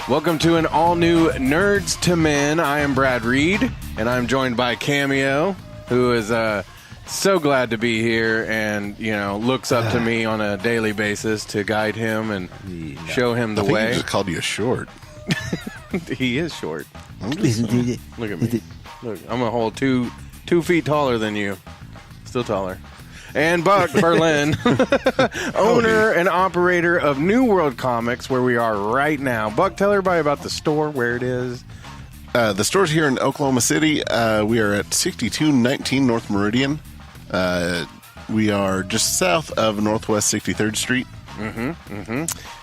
Welcome to an all-new Nerds to Men. I am Brad Reed, and I'm joined by Cameo, who is so glad to be here and, looks up to me on a daily basis to guide him and show him the way. I think he just called you short. He is short. Look at me. Look, I'm a whole two feet taller than you. Still taller. And Buck Berlin, owner and operator of New World Comics, where we are right now. Buck, tell everybody about the store, where it is. The store's here in Oklahoma City. We are at 6219 North Meridian. We are just south of Northwest 63rd Street.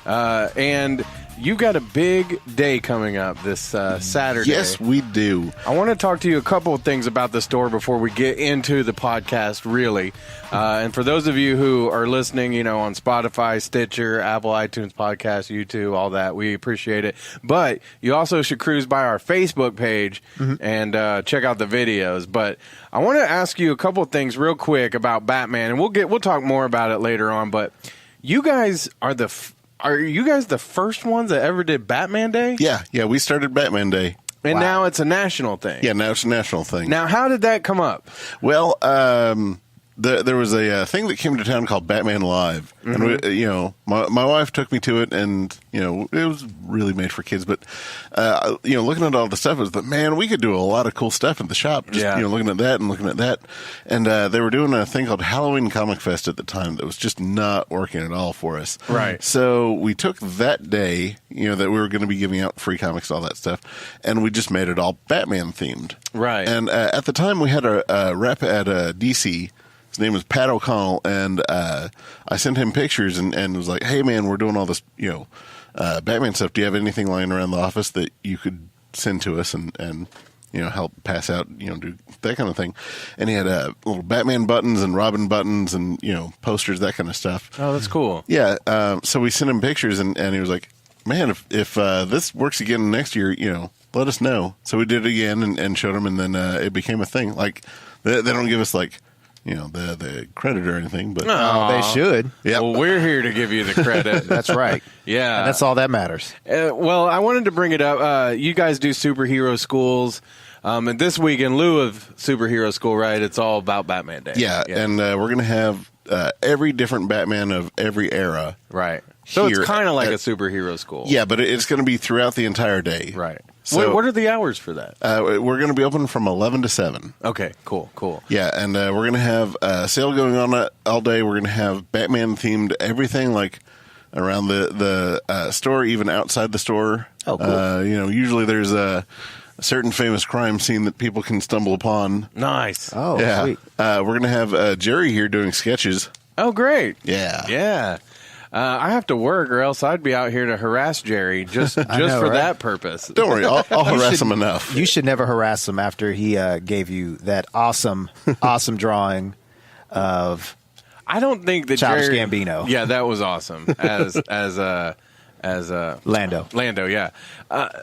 And you got a big day coming up this Saturday. Yes, we do. I want to talk to you a couple of things about the store before we get into the podcast, really. And for those of you who are listening, on Spotify, Stitcher, Apple, iTunes Podcast, YouTube, all that, we appreciate it. But you also should cruise by our Facebook page and check out the videos. But I want to ask you a couple of things real quick about Batman, and we'll talk more about it later on. But you guys are you guys the first ones that ever did Batman Day? Yeah, we started Batman Day. And now it's a national thing. Yeah, now it's a national thing. Now, how did that come up? Well, there was a thing that came to town called Batman Live. And, my wife took me to it, and, it was really made for kids. But, looking at all the stuff, it was that, man, we could do a lot of cool stuff at the shop. Just, looking at that and looking at that. And they were doing a thing called Halloween Comic Fest at the time that was just not working at all for us. Right. So we took that day, that we were going to be giving out free comics and all that stuff, and we just made it all Batman themed. Right. And at the time, we had a rep at DC. His name was Pat O'Connell, and I sent him pictures and was like, hey, man, we're doing all this, Batman stuff. Do you have anything lying around the office that you could send to us and help pass out, do that kind of thing? And he had little Batman buttons and Robin buttons and, posters, that kind of stuff. Oh, that's cool. Yeah. So we sent him pictures, and he was like, man, if this works again next year, let us know. So we did it again and showed him, and then it became a thing. Like, they don't give us, like, the credit or anything, but they should. Yeah. Well, we're here to give you the credit. That's right. Yeah. And that's all that matters. Well, I wanted to bring it up. You guys do superhero schools. And this week, in lieu of superhero school, right, it's all about Batman Day. Yeah. And we're going to have every different Batman of every era. Right. So it's kind of like a superhero school. Yeah, but it's going to be throughout the entire day. Right. So, what are the hours for that? We're going to be open from 11 to 7. Okay, cool. Yeah, and we're going to have a sale going on all day. We're going to have Batman-themed everything, like around the store, even outside the store. Oh, cool. Usually there's a certain famous crime scene that people can stumble upon. Nice. Oh, yeah. sweet. We're going to have Jerry here doing sketches. Oh, great. Yeah. Yeah. I have to work, or else I'd be out here to harass Jerry just for that purpose. Don't worry, I'll harass him enough. You should never harass him after he gave you that awesome drawing of. I don't think that Childish Jerry Gambino. Yeah, that was awesome. As Lando. Lando, yeah.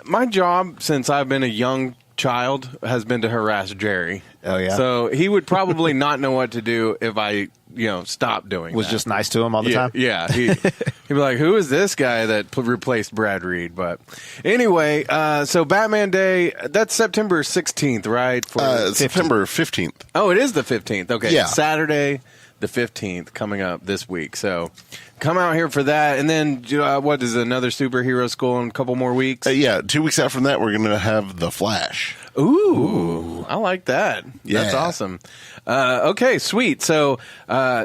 My job since I've been a young child has been to harass Jerry. Oh yeah. So he would probably not know what to do if I, stopped doing Was that. just nice to him all the time? Yeah. He'd be like, who is this guy that replaced Brad Reed? But anyway, so Batman Day, that's September 16th, right? September 15th. Oh, it is the 15th. Okay. Yeah. Saturday, the 15th, coming up this week. So come out here for that. And then, what is another superhero school in a couple more weeks? 2 weeks out from that, we're going to have The Flash. Ooh, I like that. Yeah. That's awesome. Okay, sweet. So,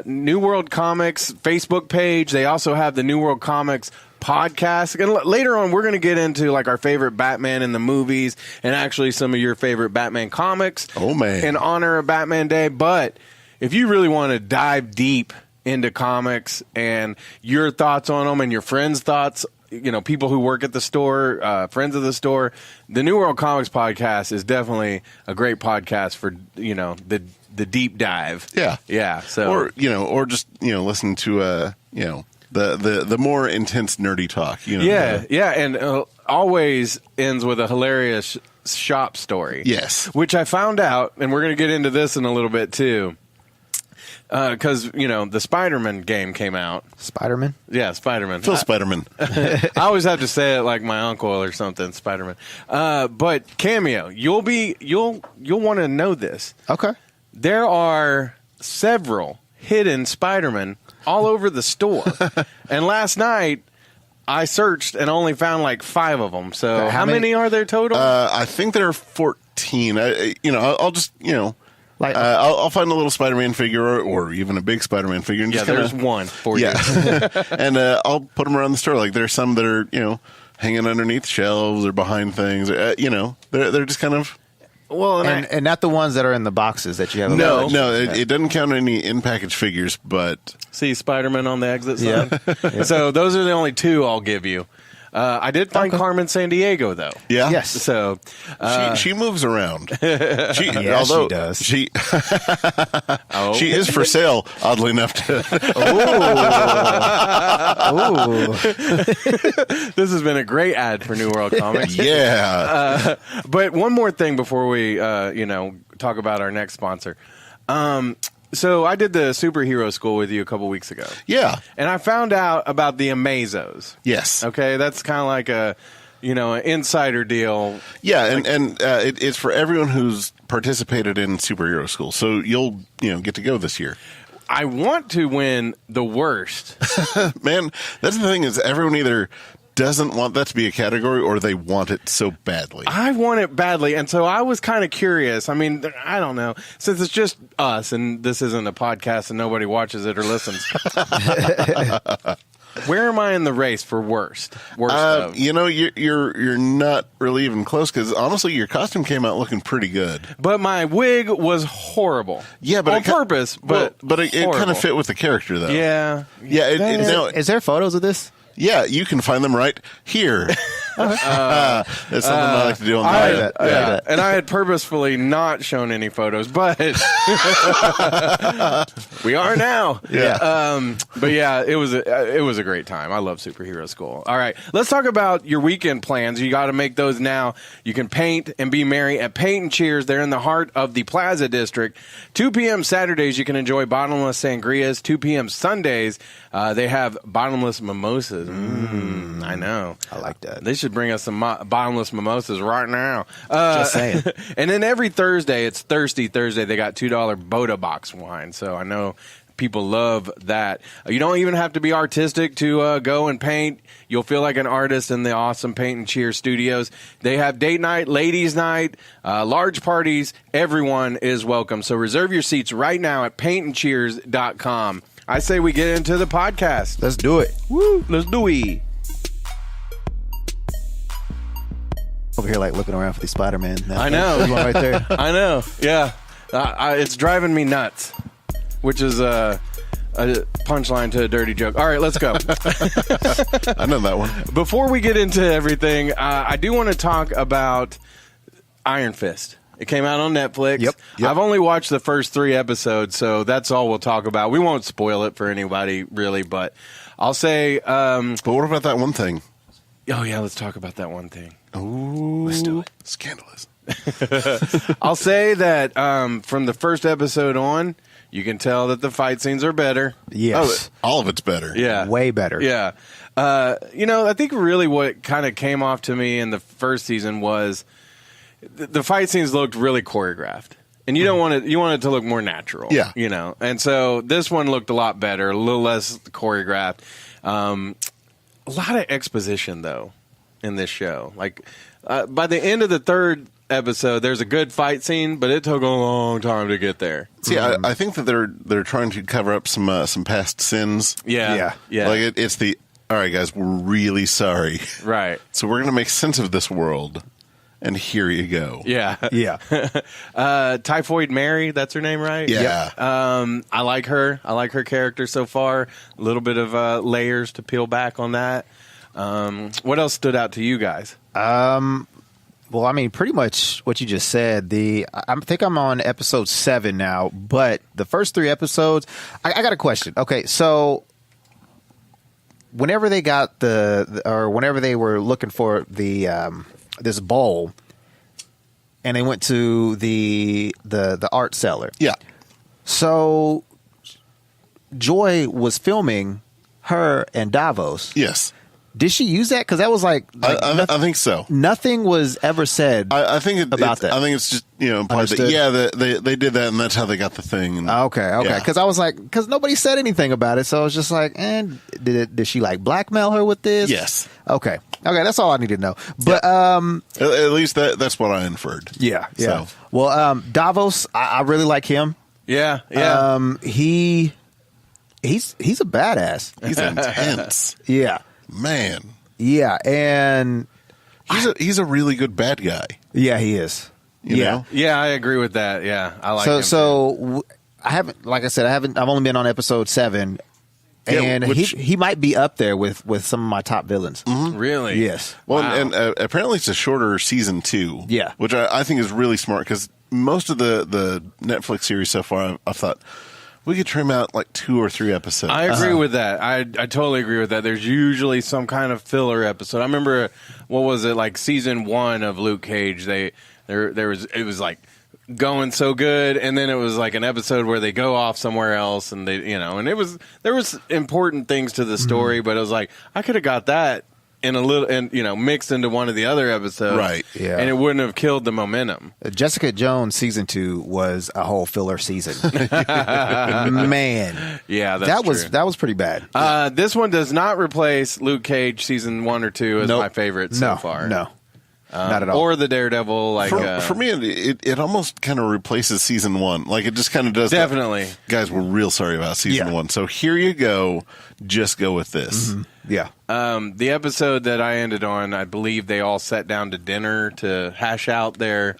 New World Comics Facebook page. They also have the New World Comics podcast. And later on, we're going to get into like our favorite Batman in the movies and actually some of your favorite Batman comics. Oh, man. In honor of Batman Day. But if you really want to dive deep into comics and your thoughts on them and your friends' thoughts, people who work at the store, friends of the store, the New World Comics podcast is definitely a great podcast for, the deep dive. Yeah. Yeah. So, or just, listen to, the more intense nerdy talk. Yeah. And always ends with a hilarious shop story. Yes. Which I found out, and we're going to get into this in a little bit too. because the Spider-Man game came out. Spider-Man? Yeah, Spider-Man. Phil Spider-Man. I always have to say it like my uncle or something, Spider-Man. But Cameo, you'll want to know this. Okay. There are several hidden Spider-Man all over the store. And last night I searched and only found like 5 of them. So how many are there total? I think there are 14. I'll just I'll find a little Spider-Man figure or even a big Spider-Man figure. And just there's one for you. And I'll put them around the store. Like there's some that are hanging underneath shelves or behind things. They're just kind of. Well, and not the ones that are in the boxes that you have. No, it doesn't count any in-package figures, but... See Spider-Man on the exit sign? Yeah. So those are the only 2 I'll give you. I did find Carmen Sandiego, though. Yeah? Yes. So... she moves around. She does. She is for sale, oddly enough. This has been a great ad for New World Comics. Yeah. But one more thing before we, talk about our next sponsor. So I did the superhero school with you a couple weeks ago. Yeah. And I found out about the Amazos. Yes. Okay, that's kind of like an insider deal. Yeah, and it's for everyone who's participated in superhero school. So you'll, get to go this year. I want to win the worst. Man, that's the thing is everyone either doesn't want that to be a category or they want it so badly. I want it badly, and so I was kind of curious. I mean, I don't know. Since it's just us and this isn't a podcast and nobody watches it or listens. Where am I in the race for worst? You're not really even close because honestly, your costume came out looking pretty good. But my wig was horrible. Yeah, but on purpose. But it kind of fit with the character, though. Yeah. Is there photos of this? Yeah, you can find them right here. That's something I like to do on the internet. And I had purposefully not shown any photos, but we are now. Yeah. But yeah, it was a great time. I love superhero school. All right, let's talk about your weekend plans. You got to make those now. You can paint and be merry at Paint and Cheers. They're in the heart of the Plaza District. 2 p.m. Saturdays, you can enjoy bottomless sangrias. 2 p.m. Sundays, they have bottomless mimosas. I know. I like that. They should bring us some bottomless mimosas right now. Just saying. And then every Thursday, it's Thirsty Thursday. They got $2 Boda box wine. So I know people love that. You don't even have to be artistic to go and paint. You'll feel like an artist in the awesome Paint and Cheer studios. They have date night, ladies night, large parties. Everyone is welcome. So reserve your seats right now at paintandcheers.com. I say we get into the podcast. Let's do it. Woo! Let's do it. Over here, like looking around for the Spider-Man. I know. There's one right there. I know. Yeah, it's driving me nuts. Which is a punchline to a dirty joke. All right, let's go. I know that one. Before we get into everything, I do want to talk about Iron Fist. It came out on Netflix. Yep. I've only watched the first 3 episodes, so that's all we'll talk about. We won't spoil it for anybody, really, but I'll say... but what about that one thing? Oh, yeah, let's talk about that one thing. Ooh. Let's do it. Scandalous. I'll say that from the first episode on, you can tell that the fight scenes are better. Yes. Oh, all of it's better. Yeah. Way better. Yeah. I think really what kind of came off to me in the first season was... The fight scenes looked really choreographed, and you don't want it. You want it to look more natural, And so this one looked a lot better, a little less choreographed. A lot of exposition though in this show. Like by the end of the 3rd episode, there's a good fight scene, but it took a long time to get there. See, I think that they're trying to cover up some past sins. Yeah. Like it's the all right, guys. We're really sorry. Right. So we're going to make sense of this world. And here you go. Yeah. Yeah. Typhoid Mary, that's her name, right? Yeah. Yep. I like her. I like her character so far. A little bit of layers to peel back on that. What else stood out to you guys? Well, I mean, pretty much what you just said. I think I'm on episode 7 now, but the first 3 episodes, I got a question. Okay, so whenever they got whenever they were looking for the this bowl, and they went to the art cellar. Yeah. So Joy was filming her and Davos. Yes. Did she use that? Because that was like I think so. Nothing was ever said. I think about that. I think it's just implied that they did that and that's how they got the thing. And, okay. Because I was like, because nobody said anything about it, so I was just like, did she like blackmail her with this? Yes. Okay. That's all I need to know. But at least that's what I inferred. Yeah. So. Well, Davos, I really like him. Yeah. He's a badass. He's intense. Yeah. Man. Yeah, and he's a really good bad guy. Yeah, he is. You know? Yeah, I agree with that. Yeah, I like him. So I haven't, like I said, I've only been on episode 7, and he might be up there with some of my top villains. Mm-hmm. Really? Yes. Well, Wow. and apparently it's a shorter season 2. Yeah. Which I think is really smart because most of the Netflix series so far, I've thought we could trim out like 2 or 3 episodes. I agree with that. I totally agree with that. There's usually some kind of filler episode. I remember, what was it, like season 1 of Luke Cage? It was like going so good, and then it was like an episode where they go off somewhere else, and and there was important things to the story, but it was like I could have got that in a little, and mixed into one of the other episodes, right? Yeah, and it wouldn't have killed the momentum. Jessica Jones season 2 was a whole filler season. Man, yeah, that was pretty bad. This one does not replace Luke Cage season 1 or 2 as my favorite so far. No, not at all. Or the Daredevil. For me, it almost kind of replaces season 1. Like it just kind of does. Definitely, guys, we're real sorry about season 1. So here you go. Just go with this. Mm-hmm. Yeah. The episode that I ended on, I believe they all sat down to dinner to hash out their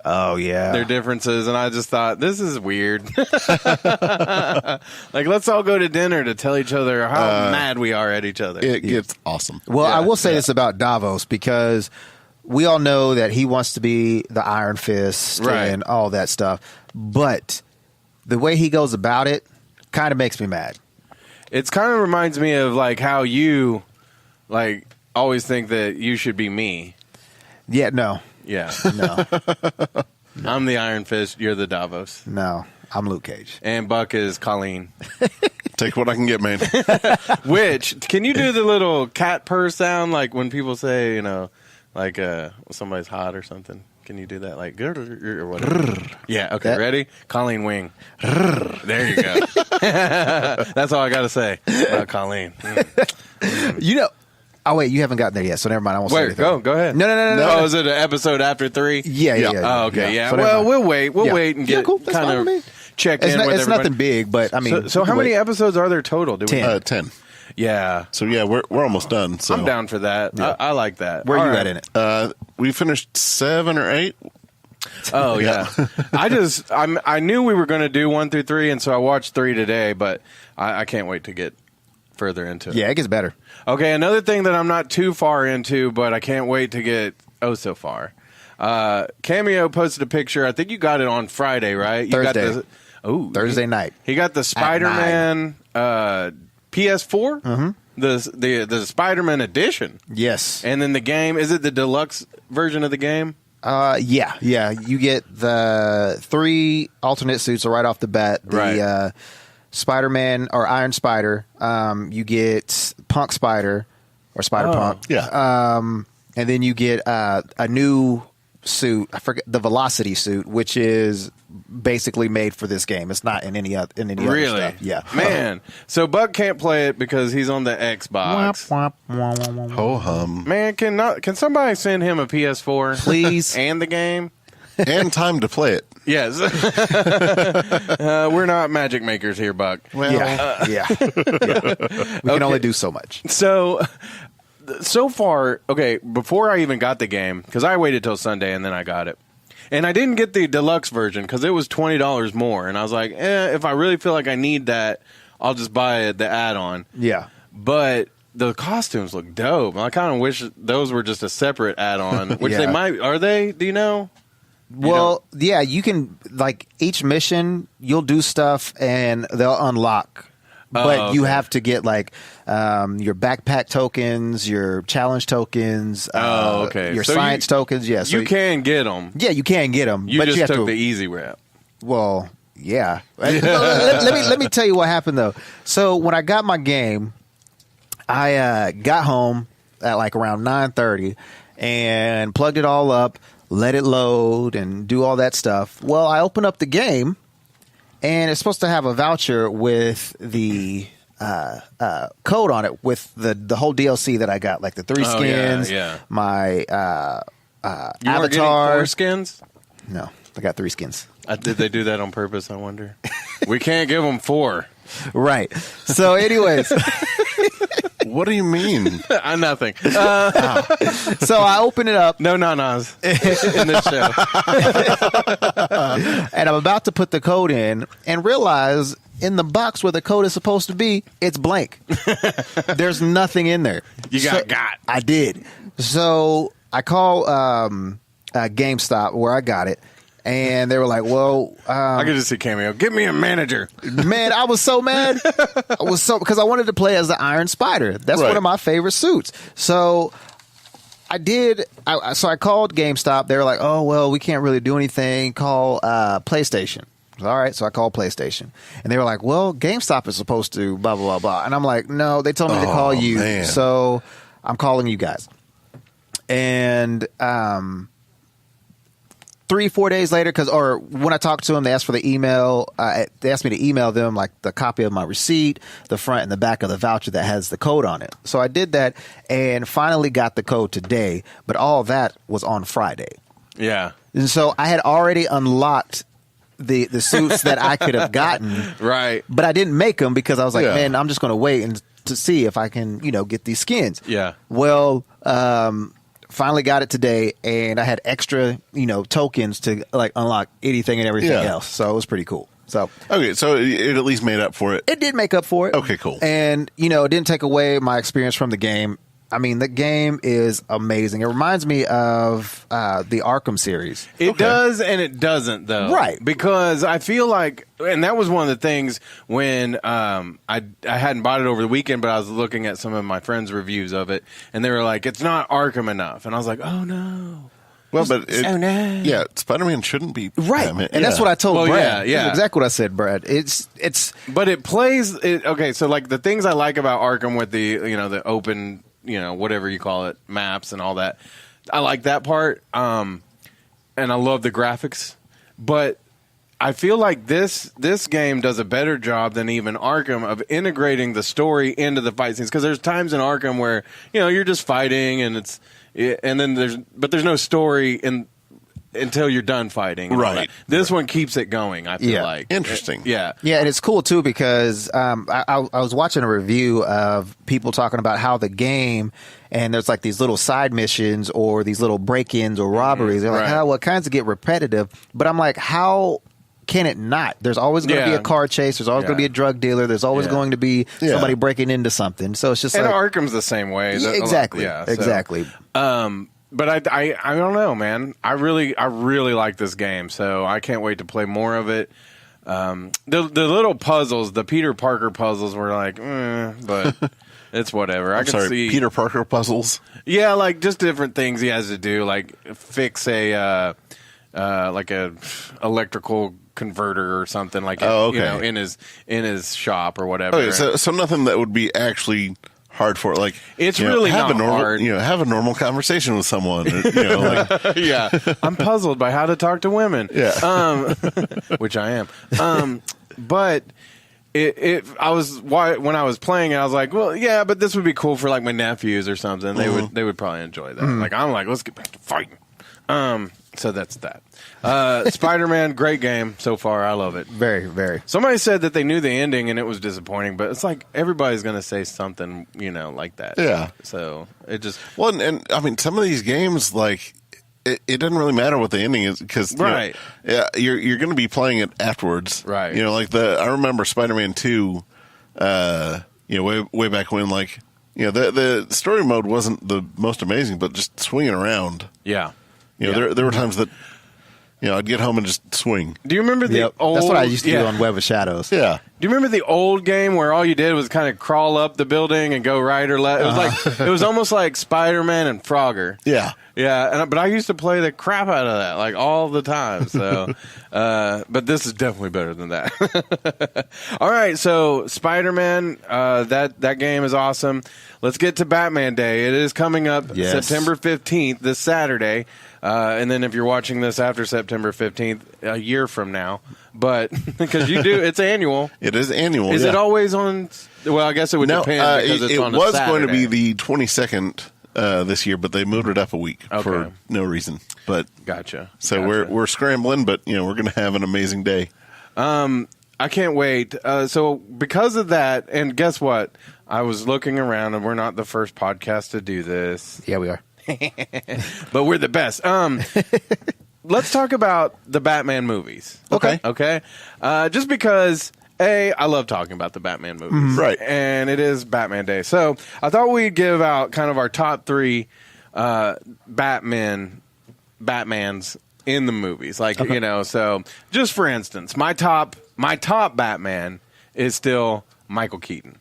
differences, and I just thought, this is weird. Like, let's all go to dinner to tell each other how mad we are at each other. It gets awesome. Well, I will say this about Davos, because we all know that he wants to be the Iron Fist and all that stuff, but the way he goes about it kind of makes me mad. It kind of reminds me of like how you always think that you should be me. Yeah, no. Yeah. No. I'm the Iron Fist, you're the Davos. No, I'm Luke Cage. And Buck is Colleen. Take what I can get, man. Which, can you do the little cat purr sound like when people say, like somebody's hot or something? Can you do that? Like, or whatever? Yeah, okay, ready? Colleen Wing. There you go. That's all I got to say about Colleen. Oh, wait, you haven't gotten there yet, so never mind. I won't say anything. Go ahead. No. Oh, is it an episode after 3? Yeah. Oh, okay, yeah. So well, we'll wait. We'll wait and get cool. That's kind of check in with everybody. It's nothing big, but I mean. So how many episodes are there total? 10. Yeah. So yeah, we're almost done. So I'm down for that. Yeah. I like that. Where are you at in it? We finished 7 or 8. Oh yeah. I knew we were going to do 1 through 3, and so I watched 3 today. But I can't wait to get further into it. Yeah, it gets better. Okay, another thing that I'm not too far into, but I can't wait to get so far. Cameo posted a picture. I think you got it on Friday, right? Thursday. Thursday night. He got the Spider-Man PS4. Mm-hmm. The Spider-Man edition. Yes. And then the game, is it the deluxe version of the game? Yeah. You get the 3 alternate suits right off the bat. The Spider-Man or Iron Spider. You get Punk Spider or Spider Punk. Yeah. And then you get a new suit. I forget the Velocity suit, which is basically made for this game. It's not in any other stuff. Yeah. Man. So Buck can't play it because he's on the Xbox. Ho hum. Man, can somebody send him a PS4, please, and the game and time to play it? Yes. We're not magic makers here, Buck. Well, yeah. We can only do so much. So far, okay, before I even got the game, because I waited till Sunday and then I got it. And I didn't get the deluxe version because it was $20 more. And I was like, if I really feel like I need that, I'll just buy the add-on. Yeah. But the costumes look dope. I kind of wish those were just a separate add-on, which they might. Are they? Do you know? Well, yeah, you can, like, each mission, you'll do stuff and they'll unlock. But you have to get, like, your backpack tokens, your challenge tokens, your science tokens. Yeah, so you can get them. Yeah, you can get them. You but just you have took to, the easy route. Well, Yeah. let me tell you what happened though. So when I got my game, I got home at like around 9:30 and plugged it all up, let it load and do all that stuff. Well, I opened up the game and it's supposed to have a voucher with the code on it with the whole DLC that I got, like the 3 skins, my you weren't getting 4 skins? No, I got 3 skins. Did they do that on purpose, I wonder? We can't give them 4. Right. So anyways. What do you mean? Nothing. So I open it up. No nanas in this show. And I'm about to put the code in and realize in the box where the code is supposed to be, it's blank. There's nothing in there. You got. I did. So I call GameStop where I got it. And they were like, well, I could just see Cameo. Give me a manager. Man, I was so mad. Because I wanted to play as the Iron Spider. That's one of my favorite suits. So I did. So I called GameStop. They were like, oh, well, we can't really do anything. Call PlayStation. All right. So I called PlayStation. And they were like, well, GameStop is supposed to blah, blah, blah, blah. And I'm like, no, they told me to call you. Man. So I'm calling you guys. And 3-4 days later, or when I talked to them, they asked for the email. They asked me to email them like the copy of my receipt, the front and the back of the voucher that has the code on it. So I did that and finally got the code today. But all that was on Friday. Yeah. And so I had already unlocked the suits that I could have gotten. Right. But I didn't make them because I was like, man, I'm just going to wait to see if I can, get these skins. Yeah. Well, finally got it today, and I had extra, tokens to like unlock anything and everything else. So it was pretty cool. So okay, so it at least made up for it. It did make up for it. Okay, cool. And it didn't take away my experience from the game. I mean, the game is amazing. It reminds me of the Arkham series. It does and it doesn't, though. Right. Because I feel like, and that was one of the things when I hadn't bought it over the weekend, but I was looking at some of my friends' reviews of it, and they were like, it's not Arkham enough. And I was like, oh, no. Well, but no. Yeah, Spider-Man shouldn't be right, and that's what I told Brad. Yeah. That's exactly what I said, Brad. But it plays. Okay, so like the things I like about Arkham with the the open whatever you call it, maps and all that. I like that part, and I love the graphics. But I feel like this game does a better job than even Arkham of integrating the story into the fight scenes. Because there's times in Arkham where you're just fighting and then there's no story until you're done fighting. Right. This one keeps it going, I feel like. Interesting. Yeah, and it's cool, too, because I was watching a review of people talking about how the game, and there's like these little side missions or these little break-ins or robberies. They're like, well, it kinds of get repetitive. But I'm like, how can it not? There's always going to be a car chase. There's always going to be a drug dealer. There's always going to be somebody breaking into something. So it's just and like... Arkham's the same way. Exactly. Exactly. But I don't know, man. I really like this game, so I can't wait to play more of it. The little puzzles, the Peter Parker puzzles, were like, but it's whatever. I can see Peter Parker puzzles. Yeah, like just different things he has to do, like fix a like a electrical converter or something like in his shop or whatever. Okay, so nothing that would be actually hard for it. Like it's really not hard. Have a normal conversation with someone. Yeah, I'm puzzled by how to talk to women. Yeah, which I am. But when I was playing it, I was like, well, yeah, but this would be cool for like my nephews or something. They would probably enjoy that. Like I'm like, let's get back to fighting. So that's that. Spider-Man, great game so far. I love it. Very, very. Somebody said that they knew the ending and it was disappointing, but it's like everybody's going to say something, like that. Yeah. So it just... Well, and I mean, some of these games, like, it doesn't really matter what the ending is because you're going to be playing it afterwards. Right. Like I remember Spider-Man 2, way back when, like, the story mode wasn't the most amazing, but just swinging around. Yeah. There were times that, I'd get home and just swing. Do you remember the old... That's what I used to do on Web of Shadows. Yeah. Do you remember the old game where all you did was kind of crawl up the building and go right or left? It was like it was almost like Spider-Man and Frogger. Yeah. Yeah, but I used to play the crap out of that like all the time. So, but this is definitely better than that. All right, so Spider-Man, that game is awesome. Let's get to Batman Day. It is coming up September 15th, this Saturday. And then if you're watching this after September 15th, a year from now, but because it's annual. It is annual. Is it always on? Well, I guess it would depend because it's on a Saturday. It was going to be the 22nd this year, but they moved it up a week for no reason. But gotcha. So we're scrambling, but we're going to have an amazing day. I can't wait. So because of that, and guess what? I was looking around, and we're not the first podcast to do this. Yeah, we are. But we're the best. Let's talk about the Batman movies. Okay. Just because, I love talking about the Batman movies. Right. And it is Batman Day. So I thought we'd give out kind of our top 3 Batmans in the movies. Like, so just for instance, my top Batman is still Michael Keaton.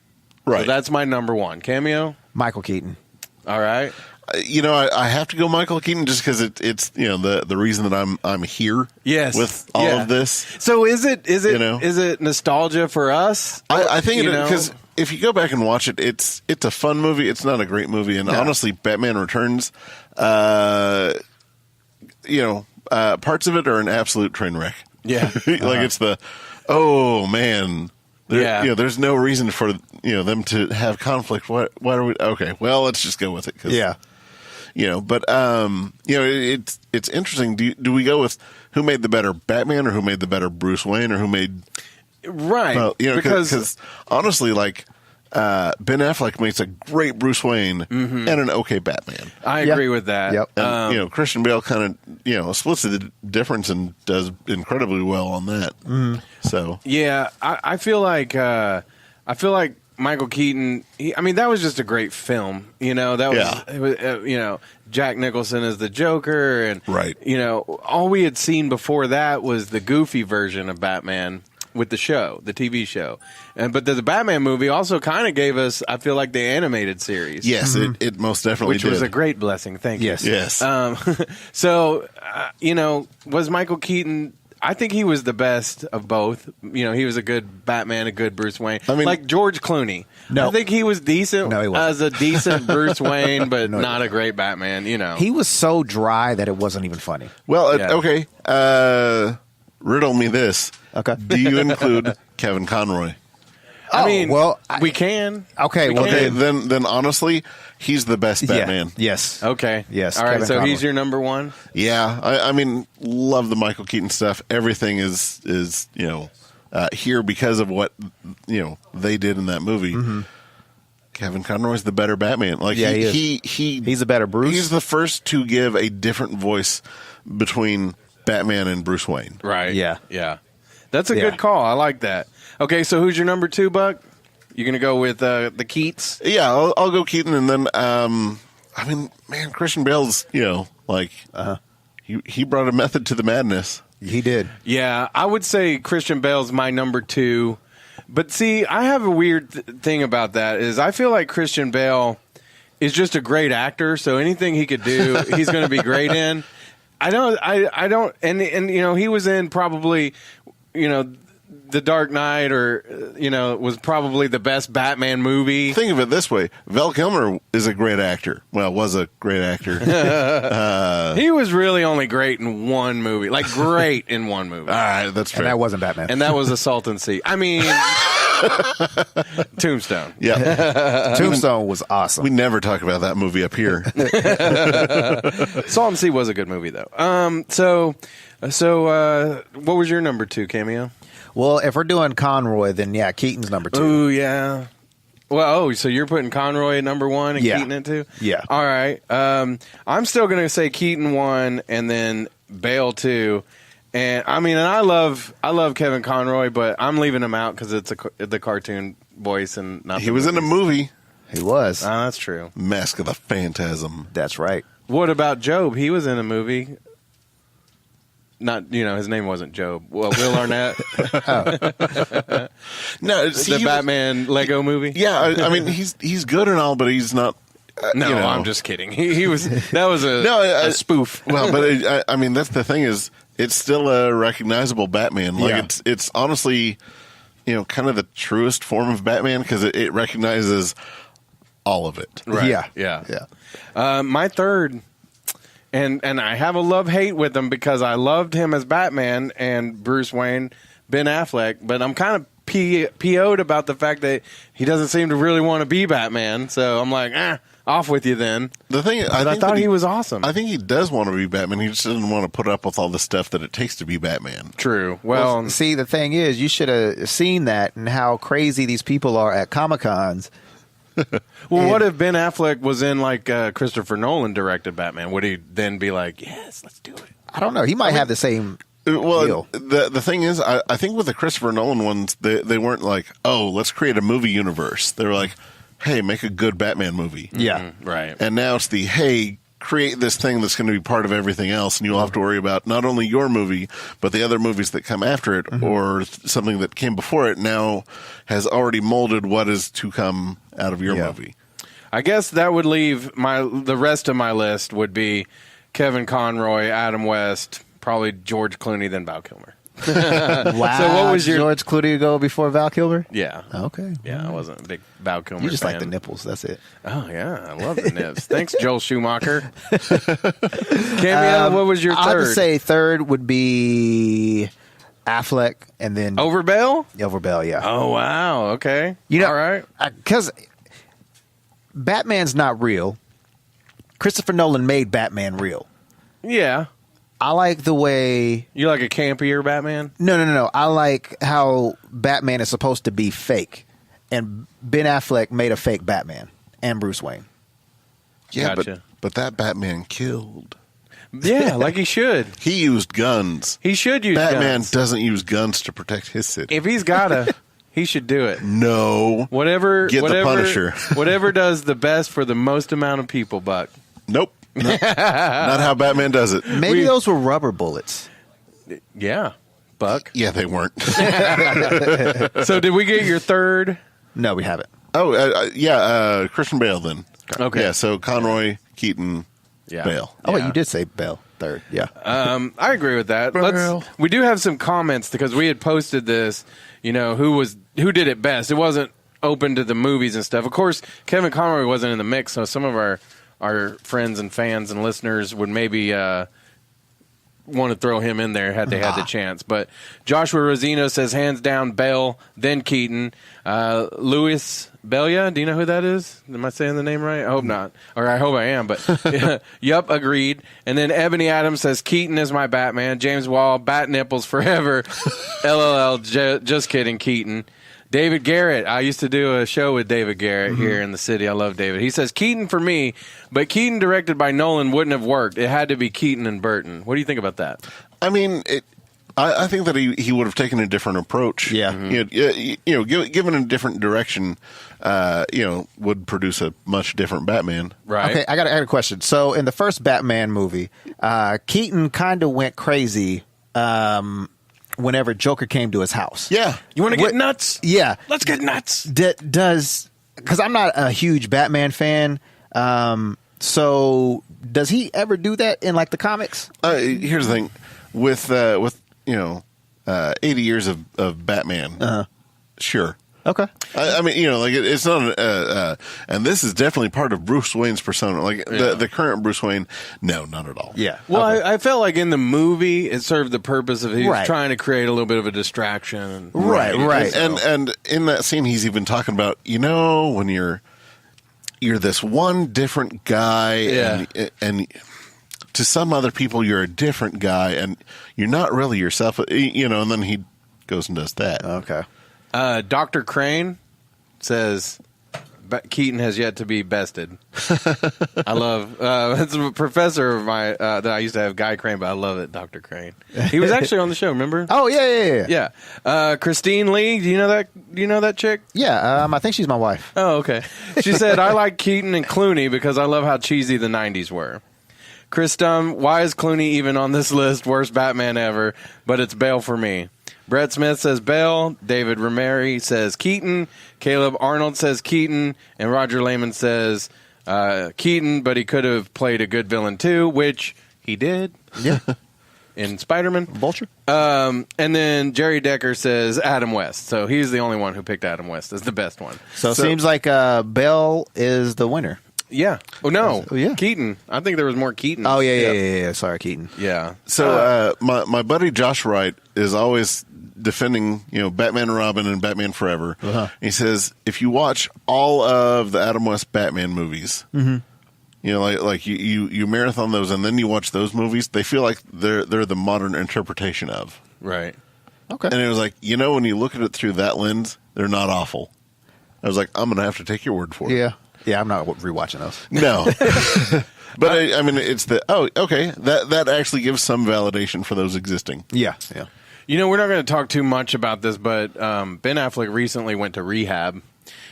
Right. So that's my number 1. Cameo? Michael Keaton. All right. I have to go Michael Keaton just because it's the reason that I'm here. Yes. With all of this. So is it nostalgia for us? I think because if you go back and watch it, it's a fun movie. It's not a great movie, and honestly, Batman Returns, parts of it are an absolute train wreck. Yeah. It's man. There's no reason for them to have conflict. Why are we? Okay, well, let's just go with it. It's interesting. Do we go with who made the better Batman or who made the better Bruce Wayne or who made because honestly, Ben Affleck makes a great Bruce Wayne and an okay Batman. I agree with that. Yep. And, Christian Bale kind of splits the difference and does incredibly well on that. So yeah, I feel like Michael Keaton. That was just a great film. That was Jack Nicholson as the Joker, and right. All we had seen before that was the goofy version of Batman with the TV show, but the Batman movie also kind of gave us, I feel like, the animated series. Yes, it most definitely which did. was a great blessing. Thank you. Yes. So, was Michael Keaton? I think he was the best of both. He was a good Batman, a good Bruce Wayne. Like George Clooney. No. I think he was decent as a decent Bruce Wayne, but not a great Batman. He was so dry that it wasn't even funny. Well, okay. Riddle me this. Okay. Do you include Kevin Conroy? We can. Okay. Okay. Then honestly, he's the best Batman. Yeah. Yes. Okay. Yes. All right. Kevin So Conroy. he's your number 1. Yeah. Love the Michael Keaton stuff. Everything is here because of what they did in that movie. Mm-hmm. Kevin Conroy's the better Batman. He's a better Bruce. He's the first to give a different voice between Batman and Bruce Wayne. Right. Yeah. Yeah. That's a good call. I like that. Okay, so who's your number 2, Buck? You going to go with the Keats? Yeah, I'll go Keaton, and then Christian Bale's he brought a method to the madness. He did. Yeah, I would say Christian Bale's my number 2. But see, I have a weird thing about that is I feel like Christian Bale is just a great actor, so anything he could do, he's going to be great in. I don't, and he was in probably, The Dark Knight, or was probably the best Batman movie. Think of it this way: Val Kilmer is a great actor. Well, was a great actor. He was really only great in one movie, great in one movie. All right, that's true. And that wasn't Batman. And that was Assault and Sea. Tombstone. Yeah, Tombstone was awesome. We never talk about that movie up here. Assault and Sea was a good movie, though. So what was your number 2, Cameo? Well, if we're doing Conroy, then Keaton's number 2. Ooh, yeah. Well, so you're putting Conroy at number 1 and Keaton at 2? Yeah. All right. I'm still going to say Keaton 1 and then Bale 2. And I love Kevin Conroy, but I'm leaving him out because it's the cartoon voice and not. He was in a movie. He was. That's true. Mask of the Phantasm. That's right. What about Job? He was in a movie. Not, his name wasn't Job. Well, Will Arnett. No, The Batman Lego movie. Yeah, I mean he's good and all, but he's not. No, I'm just kidding. He was. That was a spoof. Well, but I mean that's the thing is it's still a recognizable Batman. Like it's honestly, kind of the truest form of Batman because it recognizes all of it. Right. Yeah. My third. And I have a love-hate with him because I loved him as Batman and Bruce Wayne, Ben Affleck, but I'm kind of PO'd about the fact that he doesn't seem to really want to be Batman. So I'm like, off with you then. The thing, I thought he was awesome. I think he does want to be Batman. He just doesn't want to put up with all the stuff that it takes to be Batman. True. Well, see, the thing is, you should have seen that and how crazy these people are at Comic-Cons. Well, what if Ben Affleck was in like Christopher Nolan directed Batman? Would he then be like, yes, let's do it? I don't know. He might have the same deal. The thing is, I think with the Christopher Nolan ones, they weren't like, oh, let's create a movie universe. They were like, hey, make a good Batman movie. Yeah. Right. And now it's the, hey, create this thing that's going to be part of everything else, and you'll have to worry about not only your movie, but the other movies that come after it, or something that came before it now has already molded what is to come out of your movie. I guess that would leave the rest of my list would be Kevin Conroy, Adam West, probably George Clooney, then Val Kilmer. Wow. So what was your George Clooney go before Val Kilmer? Yeah. Okay. Yeah, I wasn't a big Val Kilmer You just fan. like the nipples. That's it. Oh, yeah. I love the nips. Thanks, Joel Schumacher. Cameo, what was your third? I would say third would be Affleck, and then Over Bell? Over Bell, yeah. Oh, wow. Okay. All right. Because Batman's not real. Christopher Nolan made Batman real. Yeah. I like the way... You like a campier Batman? No. I like how Batman is supposed to be fake. And Ben Affleck made a fake Batman and Bruce Wayne. Yeah, Gotcha. but that Batman killed. Yeah, like he should. He used guns. He should use Batman guns. doesn't use guns to protect his city. If he's gotta, he should do it. No. Whatever. Get the Punisher. Whatever does the best for the most amount of people, Buck. Nope. Not how Batman does it. Maybe those were rubber bullets. Yeah, Buck. Yeah, they weren't. So did we get your third? No, we haven't. Oh, Christian Bale then. Okay. Yeah, so Conroy, Keaton, Yeah. Bale. Oh, wait, Yeah. you did say Bell third. Yeah. I agree with that. Bale. We do have some comments because we had posted this. Who did it best? It wasn't open to the movies and stuff. Of course, Kevin Conroy wasn't in the mix, so some of our friends and fans and listeners would maybe want to throw him in there had they had the chance. But Joshua Rosino says hands down Bale, then Keaton. Louis Belia, do you know who that is? Am I saying the name right? I hope not. Or I hope I am, but yup, agreed. And then Ebony Adams says Keaton is my Batman. James Wall, bat nipples forever. LLL, just kidding, Keaton. David Garrett. I used to do a show with David Garrett here in the city. I love David. He says Keaton for me, but Keaton directed by Nolan wouldn't have worked. It had to be Keaton and Burton. What do you think about that? I mean, I think that he would have taken a different approach. Yeah. Given a different direction, would produce a much different Batman. Right. Okay, I got a question. So in the first Batman movie, Keaton kind of went crazy whenever Joker came to his house. Yeah. You want to get nuts? Yeah. Let's get nuts. Because I'm not a huge Batman fan, so does he ever do that in like the comics? Here's the thing. With 80 years of Batman, sure. Okay. I mean, it's not, and this is definitely part of Bruce Wayne's persona. Like the current Bruce Wayne, no, not at all. Yeah. Well, Okay. I felt like in the movie it served the purpose of he was Right. trying to create a little bit of a distraction. Right. And in that scene, he's even talking about, when you're this one different guy, Yeah. and to some other people you're a different guy, and you're not really yourself. And then he goes and does that. Okay. Dr. Crane says Keaton has yet to be bested. I love it's a professor of my that I used to have, Guy Crane, but I love it, Dr. Crane. He was actually on the show, remember? Oh yeah. Yeah. Christine Lee, do you know that chick? Yeah. I think she's my wife. Oh, okay. She said I like Keaton and Clooney because I love how cheesy the 90s were. Chris Dunn, why is Clooney even on this list? Worst Batman ever, but it's Bale for me. Brett Smith says Bale. David Rameri says Keaton. Caleb Arnold says Keaton. And Roger Lehman says Keaton, but he could have played a good villain too, which he did. Yeah. In Spider-Man. Vulture. And then Jerry Decker says Adam West. So he's the only one who picked Adam West as the best one. So it seems like Bale is the winner. Yeah. Oh, no. Oh, yeah. Keaton. I think there was more Keaton. Oh, yeah. Sorry, Keaton. Yeah. So my buddy Josh Wright is always defending, Batman and Robin and Batman Forever. Uh-huh. He says if you watch all of the Adam West Batman movies, like you marathon those and then you watch those movies, they feel like they're the modern interpretation of. Right. Okay. And it was like, when you look at it through that lens, they're not awful. I was like, I'm going to have to take your word for it. Yeah. Yeah, I'm not rewatching those. No. But I mean, it's that actually gives some validation for those existing. Yeah. We're not going to talk too much about this, but Ben Affleck recently went to rehab.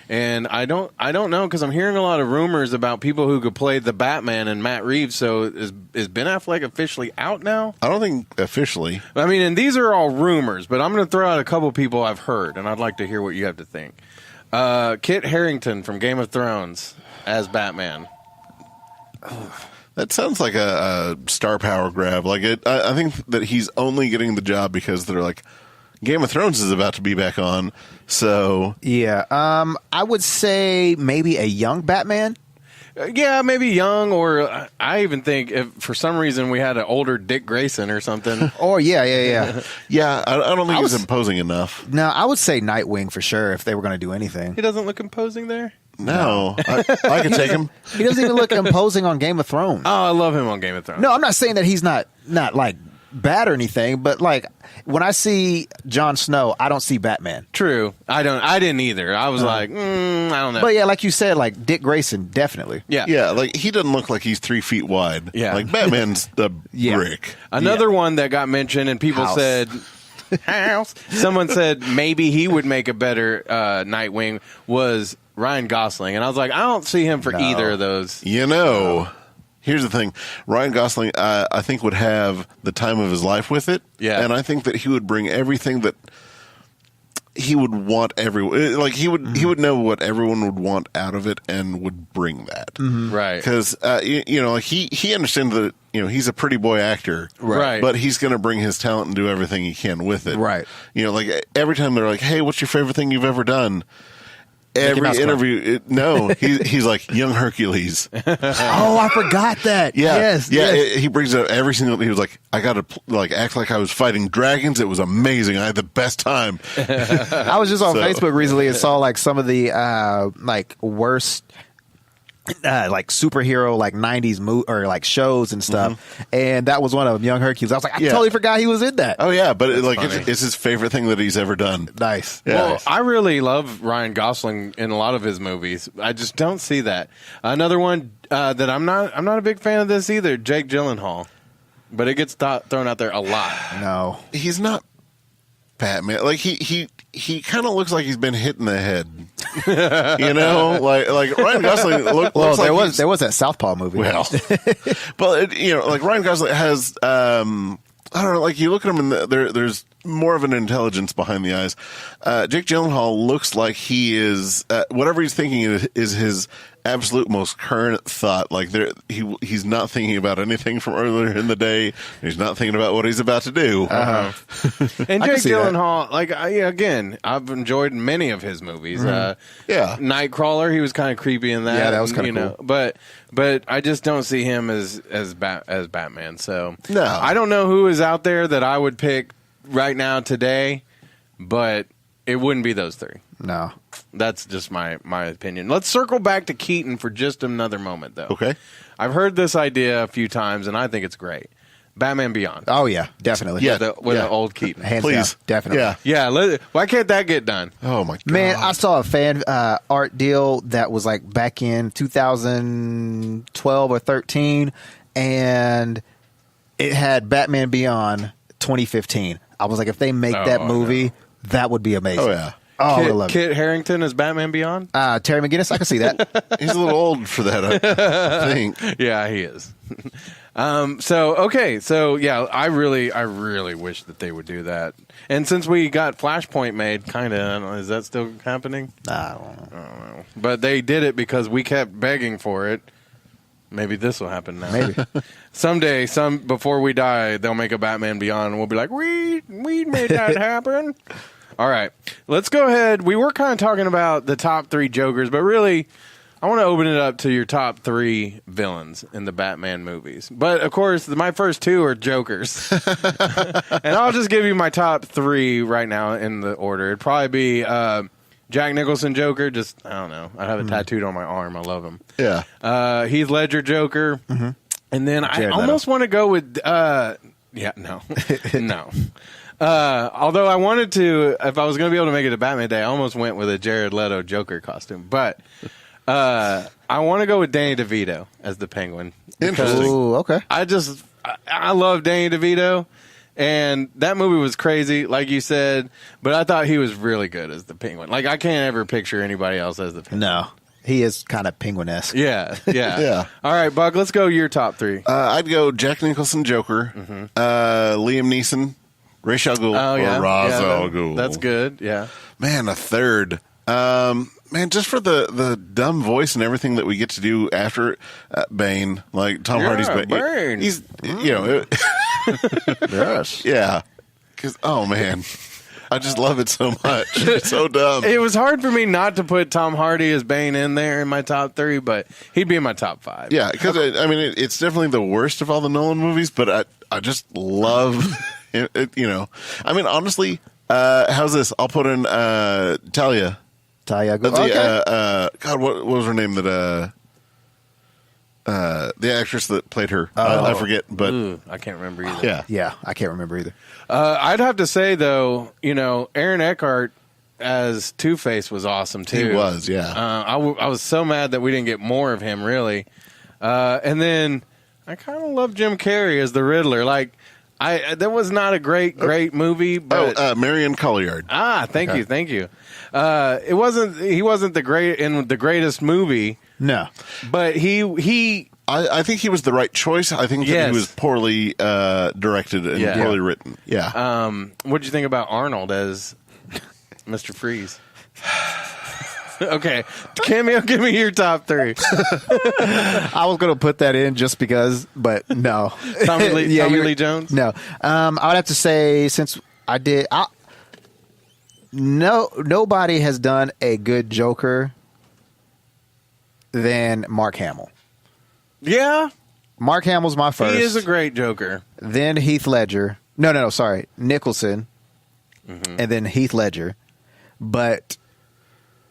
And I don't know, because I'm hearing a lot of rumors about people who could play the Batman and Matt Reeves. So is Ben Affleck officially out now? I don't think officially. I mean, and these are all rumors, but I'm going to throw out a couple people I've heard, and I'd like to hear what you have to think. Kit Harington from Game of Thrones as Batman. That sounds like a star power grab. I think that he's only getting the job because they're like, Game of Thrones is about to be back on, so yeah. I would say maybe a young Batman. Yeah, maybe young, or I even think if for some reason we had an older Dick Grayson or something. Oh yeah. Yeah, I don't think he's imposing enough. No, I would say Nightwing for sure if they were going to do anything. He doesn't look imposing there. No, I can take him. He doesn't even look imposing on Game of Thrones. Oh, I love him on Game of Thrones. No, I'm not saying that he's not like bad or anything, but like when I see Jon Snow, I don't see Batman. True. I didn't either. I was like, I don't know. But yeah, like you said, like Dick Grayson, definitely. Yeah, like he doesn't look like he's 3 feet wide. Yeah. Like Batman's the brick. Another one that got mentioned and people House. said House. Someone said maybe he would make a better Nightwing was Ryan Gosling, and I was like, I don't see him for either of those. Here's the thing. Ryan Gosling, I think, would have the time of his life with it. Yeah. And I think that he would bring everything that he would want everyone. Like, he would know what everyone would want out of it and would bring that. Mm-hmm. Right. Because, he understands that, he's a pretty boy actor. Right. But he's going to bring his talent and do everything he can with it. Right. Like, every time they're like, hey, what's your favorite thing you've ever done? Every Mouse interview, he's like young Hercules. Oh, I forgot that. Yeah, Yes. He brings it up every single. He was like, I got to act like I was fighting dragons. It was amazing. I had the best time. I was just on Facebook recently and saw like some of the worst like superhero like 90s or like shows and stuff, and that was one of them, Young Hercules. I was like, I totally forgot he was in that. Oh yeah, but it's his favorite thing that he's ever done. Nice. Yeah. Well, I really love Ryan Gosling in a lot of his movies. I just don't see that. Another one that I'm not a big fan of this either, Jake Gyllenhaal, but it gets thrown out there a lot. No, he's not Batman. Like he kind of looks like he's been hit in the head. Like Ryan Gosling looks like there was that Southpaw movie. Well, but like Ryan Gosling has, I don't know, like you look at him and there's more of an intelligence behind the eyes. Jake Gyllenhaal looks like he is whatever he's thinking is his absolute most current thought. Like he's not thinking about anything from earlier in the day. He's not thinking about what he's about to do. And Jake Gyllenhaal, again, I've enjoyed many of his movies. Nightcrawler, he was kind of creepy in that. Yeah, that was kind of cool. But I just don't see him as Batman. So no, I don't know who is out there that I would pick right now today, but it wouldn't be those three. No. That's just my opinion. Let's circle back to Keaton for just another moment, though. Okay. I've heard this idea a few times, and I think it's great. Batman Beyond. Oh, yeah, definitely. With the old Keaton. Hands Please. down, definitely. Yeah, why can't that get done? Oh, my God. Man, I saw a fan art deal that was like back in 2012 or 13, and it had Batman Beyond 2015. I was like, if they make that movie, that would be amazing. Oh, yeah. Oh, I love it. Kit Harington as Batman Beyond? Terry McGinnis, I can see that. He's a little old for that, I think. Yeah, he is. So yeah, I really wish that they would do that. And since we got Flashpoint made, kind of, is that still happening? I don't know. But they did it because we kept begging for it. Maybe this will happen now. Maybe. Someday, before we die, they'll make a Batman Beyond, and we'll be like, we made that happen. All right, let's go ahead. We were kind of talking about the top 3 Jokers, but really, I want to open it up to your top 3 villains in the Batman movies. But, of course, my first 2 are Jokers. And I'll just give you my top 3 right now in the order. It'd probably be Jack Nicholson Joker. Just, I don't know. I have it tattooed on my arm. I love him. Yeah. Heath Ledger Joker. Mm-hmm. And then I almost want to go with... no. Although I wanted to... If I was going to be able to make it a Batman Day, I almost went with a Jared Leto Joker costume. But... I want to go with Danny DeVito as the Penguin. Interesting. Ooh, okay. I love Danny DeVito, and that movie was crazy, like you said, but I thought he was really good as the Penguin. Like, I can't ever picture anybody else as the Penguin. No. He is kind of Penguin-esque. Yeah. Yeah. All right, Buck, let's go your top 3. I'd go Jack Nicholson Joker, Liam Neeson, Ra's al Ghul, or Ra's al Ghul. That's good, yeah. Man, a third. Man, just for the dumb voice and everything that we get to do after Bane, like Tom Hardy's Bane. He's, Yes. yeah. Because, oh, man, I just love it so much. It's so dumb. It was hard for me not to put Tom Hardy as Bane in there in my top 3, but he'd be in my top 5. Yeah, because, it's definitely the worst of all the Nolan movies, but I just love it, I mean, honestly, how's this? I'll put in Talia. Talia. God, what was her name? That the actress that played her. I forget, but I can't remember either. Yeah, I can't remember either. I'd have to say though, Aaron Eckhart as Two-Face was awesome too. He was, yeah. I was so mad that we didn't get more of him, really. And then I kind of love Jim Carrey as the Riddler. Like, that was not a great movie. But Marion Cotillard. Thank you. He wasn't the greatest movie. No, but I think he was the right choice. I think that he was poorly directed and poorly written. Yeah. What did you think about Arnold as Mr. Freeze? Okay, Cameo, give me your top 3. I was going to put that in just because, but no. Tommy Lee Jones? No. I would have to say, since I did... nobody has done a good Joker than Mark Hamill. Yeah. Mark Hamill's my first. He is a great Joker. Then Heath Ledger. No, sorry. Nicholson. Mm-hmm. And then Heath Ledger. But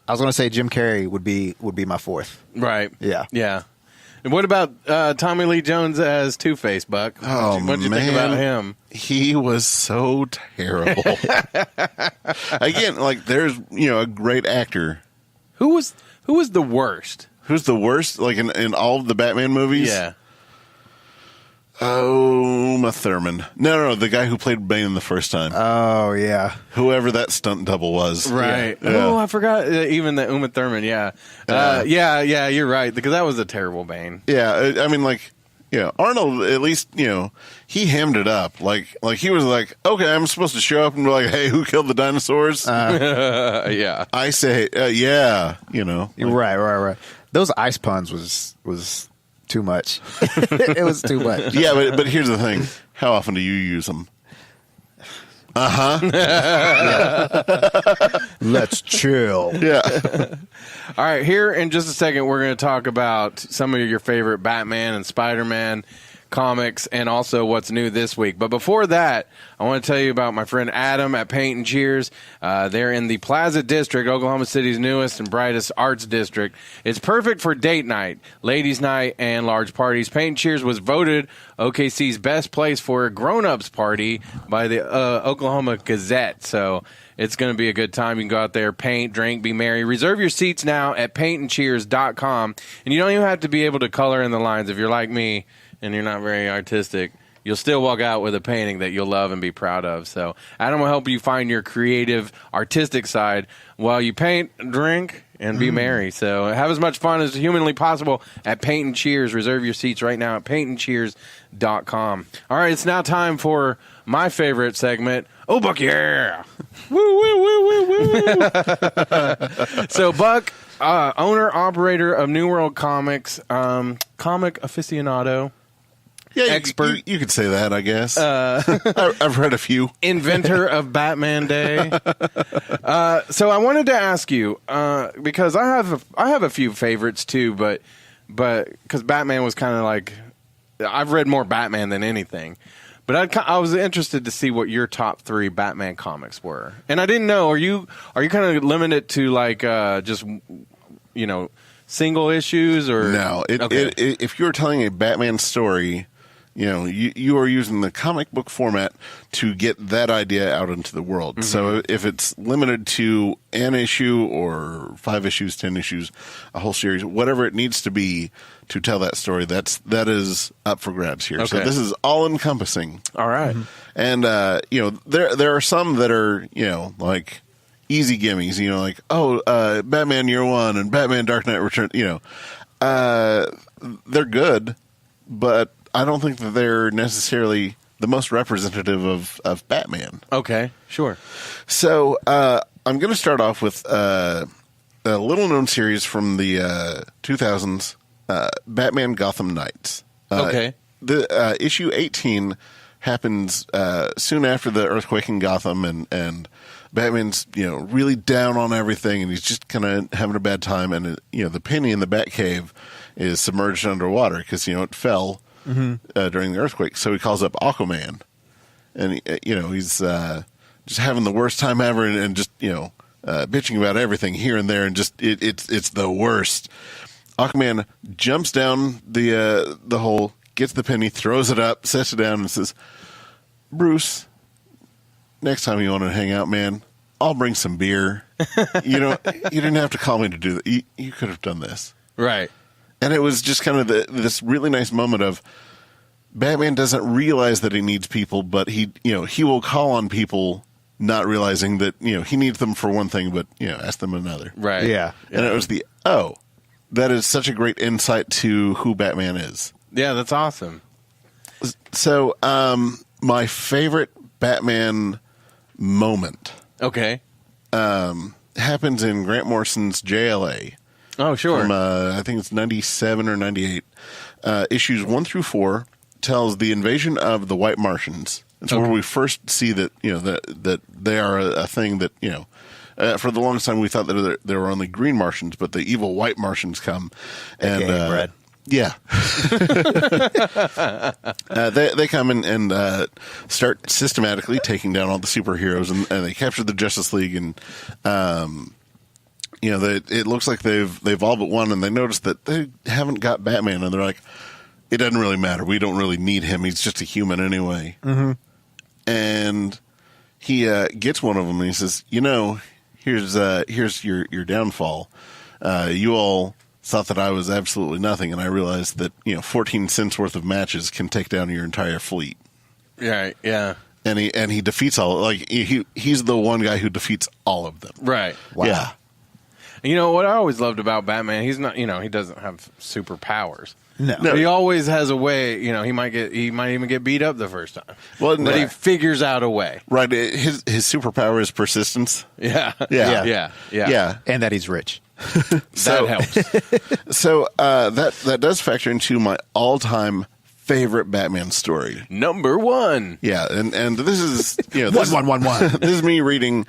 I was going to say Jim Carrey would be my 4th. Right. Yeah. Yeah. And what about Tommy Lee Jones as Two-Face, Buck? What did you think about him? He was so terrible. Again, like, there's a great actor. Who was the worst? Who's the worst? Like in all of the Batman movies? Yeah. Oh, Uma Thurman. No, the guy who played Bane the first time. Oh, yeah. Whoever that stunt double was. Right. Yeah. Oh, I forgot even the Uma Thurman, yeah. Yeah, you're right, because that was a terrible Bane. Yeah, I mean, like, Arnold, at least, he hemmed it up. Like he was like, okay, I'm supposed to show up and be like, hey, who killed the dinosaurs? Yeah. I say, yeah, Right. Those ice puns was too much. It was too much. Yeah, but here's the thing. How often do you use them? Let's chill. Yeah. All right, here in just a second, we're going to talk about some of your favorite Batman and Spider-Man comics and also what's new this week. But before that, I want to tell you about my friend Adam at Paint and Cheers. They're in the Plaza District, Oklahoma City's newest and brightest arts district. It's perfect for date night, ladies' night, and large parties. Paint and Cheers was voted OKC's best place for a grown-ups party by the Oklahoma Gazette. So it's going to be a good time. You can go out there, paint, drink, be merry. Reserve your seats now at paintandcheers.com. And you don't even have to be able to color in the lines. If you're like me and you're not very artistic, you'll still walk out with a painting that you'll love and be proud of. So Adam will help you find your creative, artistic side while you paint, drink, and be merry. So have as much fun as humanly possible at Paint and Cheers. Reserve your seats right now at paintandcheers.com. All right, it's now time for my favorite segment. Oh, Buck, yeah! Woo, woo, woo, woo, woo! So, Buck, owner, operator of New World Comics, comic aficionado, Yeah, expert. You could say that, I guess. I've read a few. Inventor of Batman Day. So I wanted to ask you because I have a few favorites too, but because Batman was kind of like I've read more Batman than anything. But I was interested to see what your top 3 Batman comics were, and I didn't know. Are you kind of limited to like just single issues or No? If you're telling a Batman story, you are using the comic book format to get that idea out into the world. Mm-hmm. So if it's limited to an issue or 5 issues, 10 issues, a whole series, whatever it needs to be to tell that story, that is up for grabs here. Okay. So this is all encompassing. All right. Mm-hmm. And there are some that are like easy gimmies. Like Batman Year One and Batman Dark Knight Return. They're good, but I don't think that they're necessarily the most representative of Batman. Okay, sure. So I'm going to start off with a little-known series from the 2000s, Batman Gotham Knights. Okay. The issue 18 happens soon after the earthquake in Gotham, and Batman's really down on everything, and he's just kind of having a bad time. And the penny in the Batcave is submerged underwater because it fell. Mm-hmm. During the earthquake, so he calls up Aquaman, and he's just having the worst time ever, and just bitching about everything here and there, and just it's the worst. Aquaman jumps down the hole, gets the penny, throws it up, sets it down, and says, "Bruce, next time you want to hang out, man, I'll bring some beer. You didn't have to call me to do that. You could have done this, right?" And it was just kind of this really nice moment of Batman doesn't realize that he needs people, but he will call on people, not realizing that he needs them for one thing, but ask them another. Right. Yeah. And it was that is such a great insight to who Batman is. Yeah, that's awesome. So, my favorite Batman moment, okay, happens in Grant Morrison's JLA. Oh, sure. From, I think it's 97 or 98. Issues 1 through 4 tells the invasion of the White Martians. It's where we first see that that they are a thing that for the longest time we thought that there were only green Martians, but the evil White Martians come and Brad. Yeah, they come and start systematically taking down all the superheroes, and they capture the Justice League and. It looks like they've all but won, and they notice that they haven't got Batman, and they're like, it doesn't really matter. We don't really need him. He's just a human anyway. Mm-hmm. And he gets one of them, and he says, here's your downfall. You all thought that I was absolutely nothing, and I realized that 14 cents worth of matches can take down your entire fleet. Right. Yeah. And he defeats he's the one guy who defeats all of them. Right. Wow. Yeah. What I always loved about Batman, he's not, he doesn't have superpowers. No. But he always has a way. He might even get beat up the first time. Well, but he figures out a way. Right. His superpower is persistence. Yeah. Yeah. Yeah. And that he's rich. That helps. So that does factor into my all-time favorite Batman story. Number 1. Yeah, and this is One. This is me reading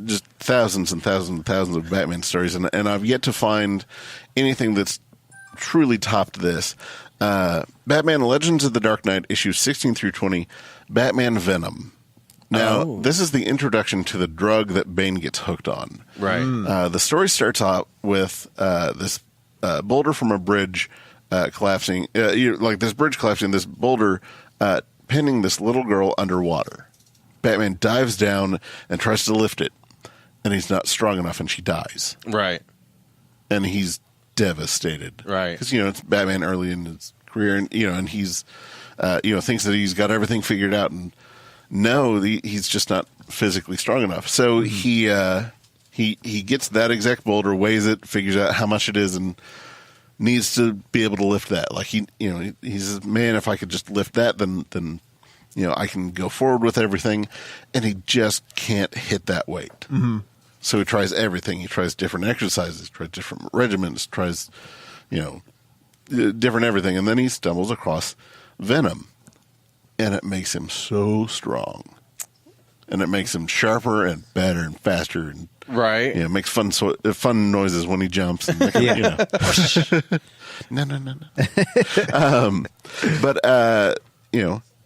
just thousands and thousands and thousands of Batman stories, and I've yet to find anything that's truly topped this. Batman Legends of the Dark Knight, issues 16 through 20, Batman Venom. Now, this is the introduction to the drug that Bane gets hooked on. Right. The story starts out with this boulder from a bridge collapsing, this bridge collapsing, this boulder pinning this little girl underwater. Batman dives down and tries to lift it, and he's not strong enough, and she dies. Right. And he's devastated. Right. Because, it's Batman early in his career, and he's thinks that he's got everything figured out, and no, he's just not physically strong enough. So he gets that exact boulder, weighs it, figures out how much it is, and needs to be able to lift that. Like he says, man, if I could just lift that, then I can go forward with everything. And he just can't hit that weight. Mm-hmm. So he tries everything. He tries different exercises, tries different regimens, tries, different everything. And then he stumbles across Venom. And it makes him so strong. And it makes him sharper and better and faster. And, right. Makes fun noises when he jumps. And No. But,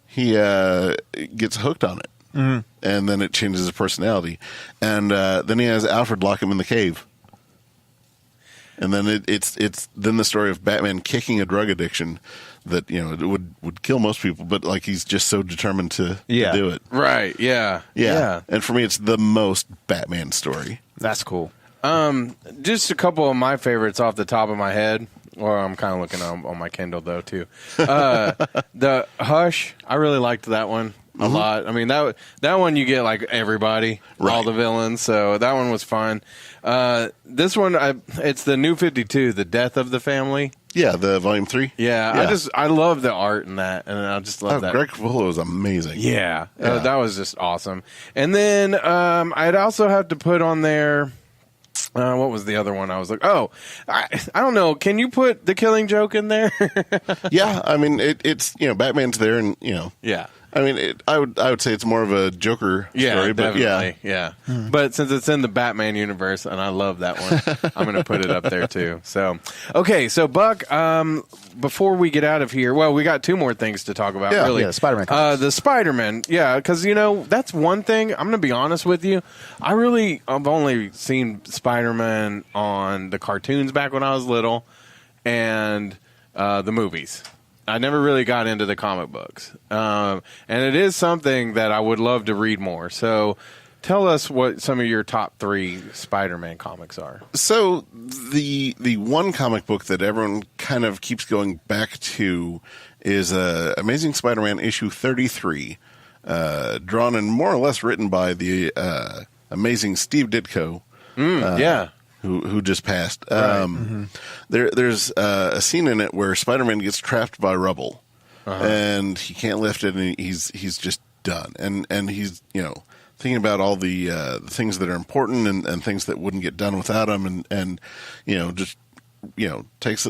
he gets hooked on it. Mm-hmm. And then it changes his personality. And then he has Alfred lock him in the cave. And then it's then the story of Batman kicking a drug addiction that it would kill most people, but like he's just so determined to do it. Right? Yeah. And for me, it's the most Batman story. That's cool. Just a couple of my favorites off the top of my head. Or I'm kind of looking on my Kindle though too. The Hush, I really liked that one a lot. I mean that one you get like everybody, all the villains. So that one was fun. This one, it's the New 52, the Death of the Family. Yeah, the Volume 3. Yeah. I love the art in that, and I just love that. Greg Capullo is amazing. Yeah. That was just awesome. And then I'd also have to put on there. What was the other one? I was like, I don't know. Can you put the Killing Joke in there? Yeah, I mean it's Batman's there, and yeah. I mean, I would say it's more of a Joker story, but definitely. Yeah. But since it's in the Batman universe, and I love that one, I'm going to put it up there too. So, okay, so Buck, before we get out of here, well, we got two more things to talk about. Really, the Spider-Man comics. The Spider-Man, because that's one thing. I'm going to be honest with you. I've only seen Spider-Man on the cartoons back when I was little, and the movies. I never really got into the comic books. And it is something that I would love to read more. So tell us what some of your top 3 Spider-Man comics are. So the one comic book that everyone kind of keeps going back to is Amazing Spider-Man issue 33, drawn and more or less written by the amazing Steve Ditko. Who just passed. Right. There's a scene in it where Spider-Man gets trapped by rubble, and he can't lift it, and he's just done. And he's thinking about all the things that are important and things that wouldn't get done without him, and just takes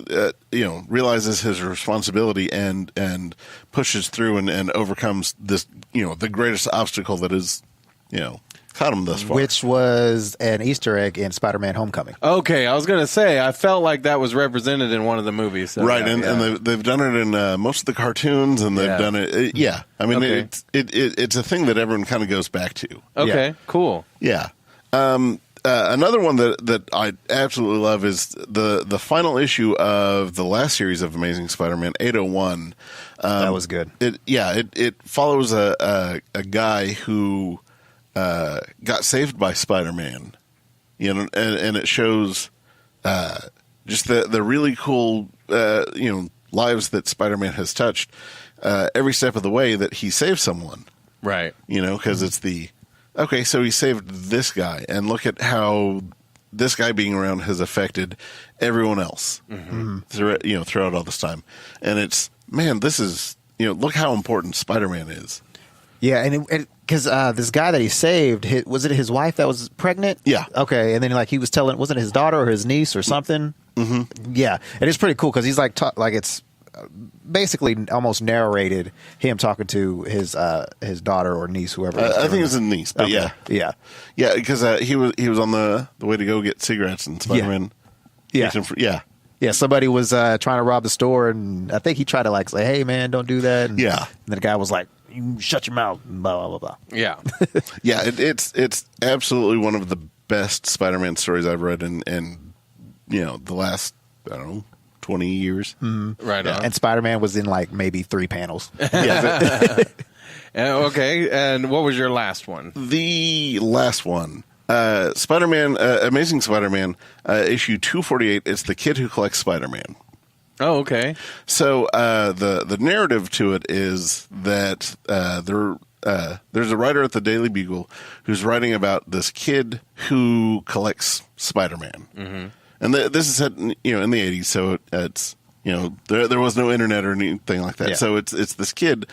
realizes his responsibility and pushes through and overcomes this the greatest obstacle that is caught him thus far. Which was an Easter egg in Spider-Man Homecoming. Okay, I was going to say, I felt like that was represented in one of the movies. So right, and they've done it in most of the cartoons, and they've done it. I mean, it's a thing that everyone kind of goes back to. Okay, cool. Yeah. Another one that I absolutely love is the final issue of the last series of Amazing Spider-Man 801. That was good. It follows a guy who got saved by Spider-Man, and it shows just the really cool lives that Spider-Man has touched every step of the way that he saved someone. Right. Because it's so he saved this guy, and look at how this guy being around has affected everyone else throughout all this time. And it's, man, this is, look how important Spider-Man is. Yeah, and because this guy that he saved, was it his wife that was pregnant? Yeah. Okay, and then he was telling, wasn't it his daughter or his niece or something? Mm-hmm. Yeah, and it's pretty cool because he's it's basically almost narrated him talking to his daughter or niece, whoever. I think it was his niece, but okay. yeah, because he was on the way to go get cigarettes, and Spider-Man. Yeah, somebody was trying to rob the store, and I think he tried to say, "Hey, man, don't do that." And, and then the guy was like, "You shut your mouth." Blah blah blah. Yeah, it's absolutely one of the best Spider-Man stories I've read in the last 20 years. Mm-hmm. Right on. And Spider-Man was in maybe 3 panels. Okay, and what was your last one? The last one. Spider-Man, Amazing Spider-Man, issue 248. It's the kid who collects Spider-Man. Oh, okay. So the narrative to it is that there's a writer at the Daily Bugle who's writing about this kid who collects Spider-Man, and this is set in the 80s, so it's there was no internet or anything like that. Yeah. So it's this kid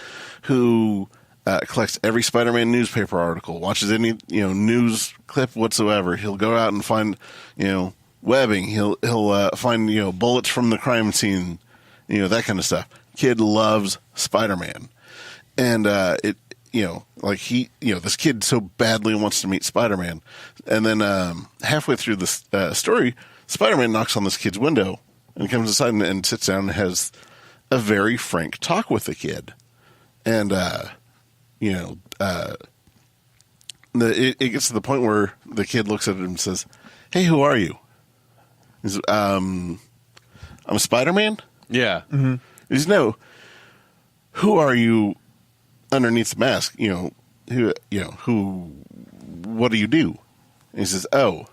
who collects every Spider-Man newspaper article, watches any news clip whatsoever. He'll go out and find webbing. He'll find bullets from the crime scene, that kind of stuff. Kid loves Spider-Man, and this kid so badly wants to meet Spider-Man, and then halfway through this story, Spider-Man knocks on this kid's window and comes inside and sits down and has a very frank talk with the kid, and it gets to the point where the kid looks at him and says, "Hey, who are you?" He says, I'm Spider-Man. Yeah. He says, "No, who are you underneath the mask? What do you do?" And he says, "Oh."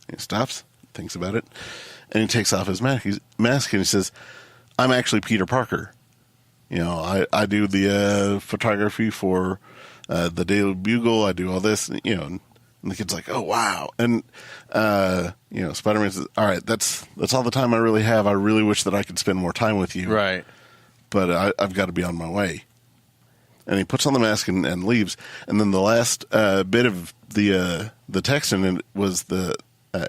He stops, thinks about it, and he takes off his mask and he says, "I'm actually Peter Parker. I do the photography for the Daily Bugle. I do all this, And the kid's like, "Oh, wow." And, Spider-Man says, "All right, that's all the time I really have. I really wish that I could spend more time with you. Right. But I've got to be on my way." And he puts on the mask and leaves. And then the last bit of the text in it was the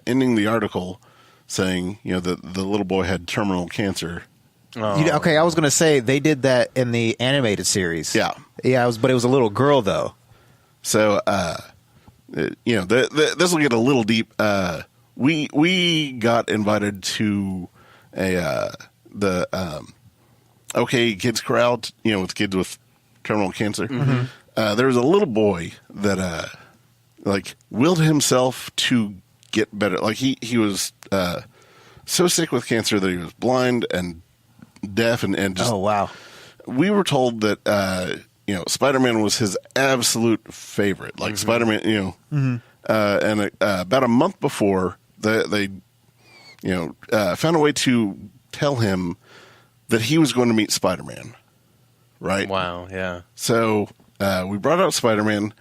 ending the article saying, that the little boy had terminal cancer. Oh. Okay, I was going to say they did that in the animated series. Yeah. Yeah, but it was a little girl, though. So, this will get a little deep. We got invited to the OK Kids crowd, with kids with terminal cancer. Mm-hmm. There was a little boy that willed himself to get better. Like he was so sick with cancer that he was blind and deaf and just. Oh, wow. We were told that Spider-Man was his absolute favorite. Like Spider-Man, and about a month before they found a way to tell him that he was going to meet Spider-Man. Right? Wow. Yeah. So we brought out Spider-Man,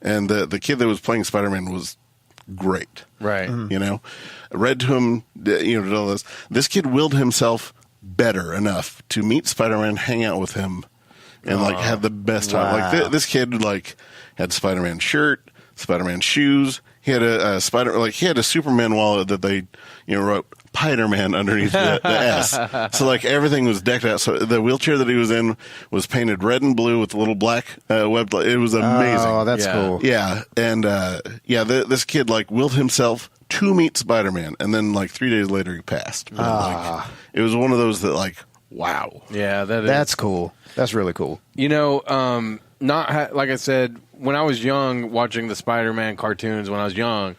and the kid that was playing Spider-Man was great. Right. Read to him, did all this. This kid willed himself better enough to meet Spider-Man, hang out with him, and have the best time. Wow. Like this kid had Spider-Man shirt, Spider-Man shoes. He had a he had a Superman wallet that they wrote Spider-Man underneath the S. So everything was decked out. So the wheelchair that he was in was painted red and blue with a little black web. It was amazing. Oh, that's cool. Yeah, and this kid willed himself to meet Spider-Man, and then 3 days later he passed. But, it was one of those that wow. Yeah, that's cool. That's really cool. Like I said, when I was young, watching the Spider-Man cartoons when I was young,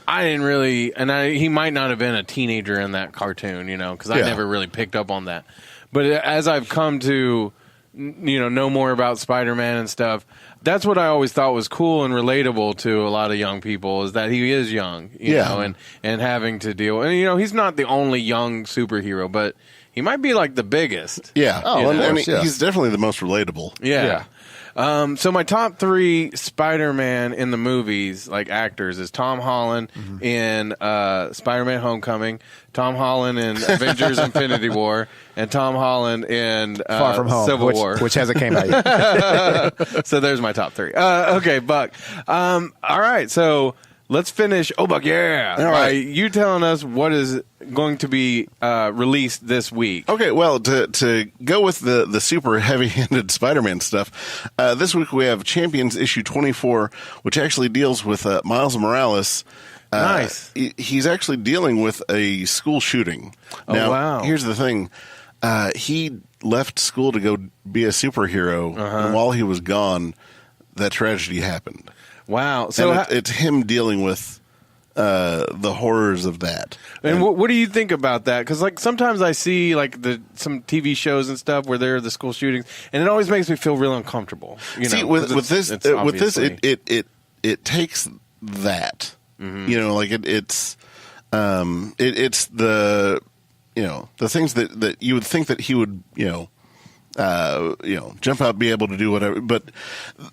I didn't really, he might not have been a teenager in that cartoon, because I never really picked up on that. But as I've come to, know more about Spider-Man and stuff, that's what I always thought was cool and relatable to a lot of young people, is that he is young, you know, and having to deal. And, he's not the only young superhero, but he might be the biggest. Yeah. Oh, and course, yeah. he's definitely the most relatable. Yeah. So my top 3 Spider-Man in the movies, actors, is Tom Holland in Spider-Man Homecoming, Tom Holland in Avengers Infinity War, and Tom Holland in Far From Home, Civil War. which hasn't came out yet. So there's my top 3. Okay, Buck. All right, so let's finish. Oh, Buck, yeah. All right. You telling us what is going to be released this week. Okay, well, to go with the super heavy-handed Spider-Man stuff, this week we have Champions issue 24, which actually deals with Miles Morales. Nice. He's actually dealing with a school shooting. Now, wow. Here's the thing. He left school to go be a superhero, and while he was gone, that tragedy happened. Wow. So and it's him dealing with the horrors of that. And what do you think about that? Because sometimes I see some TV shows and stuff where there are the school shootings, and it always makes me feel real uncomfortable. See, with this, it takes that. Mm-hmm. It's the the things that you would think that he would, jump out, be able to do whatever. But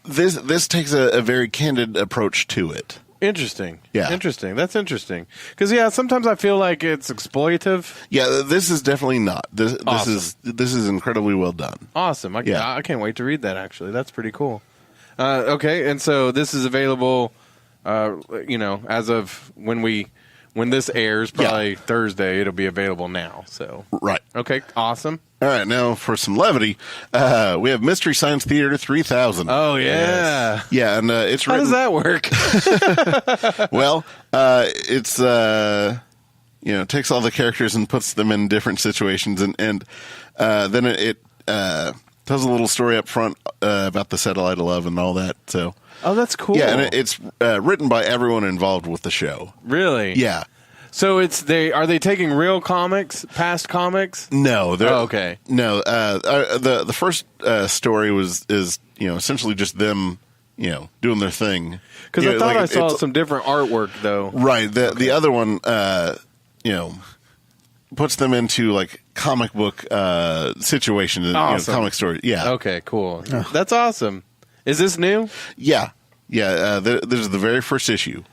this takes a very candid approach to it. Interesting. Yeah. Interesting. That's interesting. Because sometimes I feel like it's exploitative. Yeah, this is definitely not. This Awesome. this is incredibly well done. Awesome. I can't wait to read that. Actually, that's pretty cool. Okay, and so this is available. As of when this airs, probably Thursday, it'll be available now. So Right. Okay. Awesome. All right, now for some levity, we have Mystery Science Theater 3000. Oh yeah. Yeah, and it's How written. does that work? Well, it's takes all the characters and puts them in different situations, and then it tells a little story up front about the satellite of love and all that. So, Oh, that's cool. yeah, and it's written by everyone involved with the show. Really? Yeah. So are they taking real comics, past comics? No. Okay. No. The first story is essentially just them doing their thing. Because I thought I saw some different artwork though. Right. The other one puts them into like comic book situations and Awesome. comic stories. Yeah. Okay. Cool. That's awesome. Is this new? Yeah. Yeah. This is the very first issue.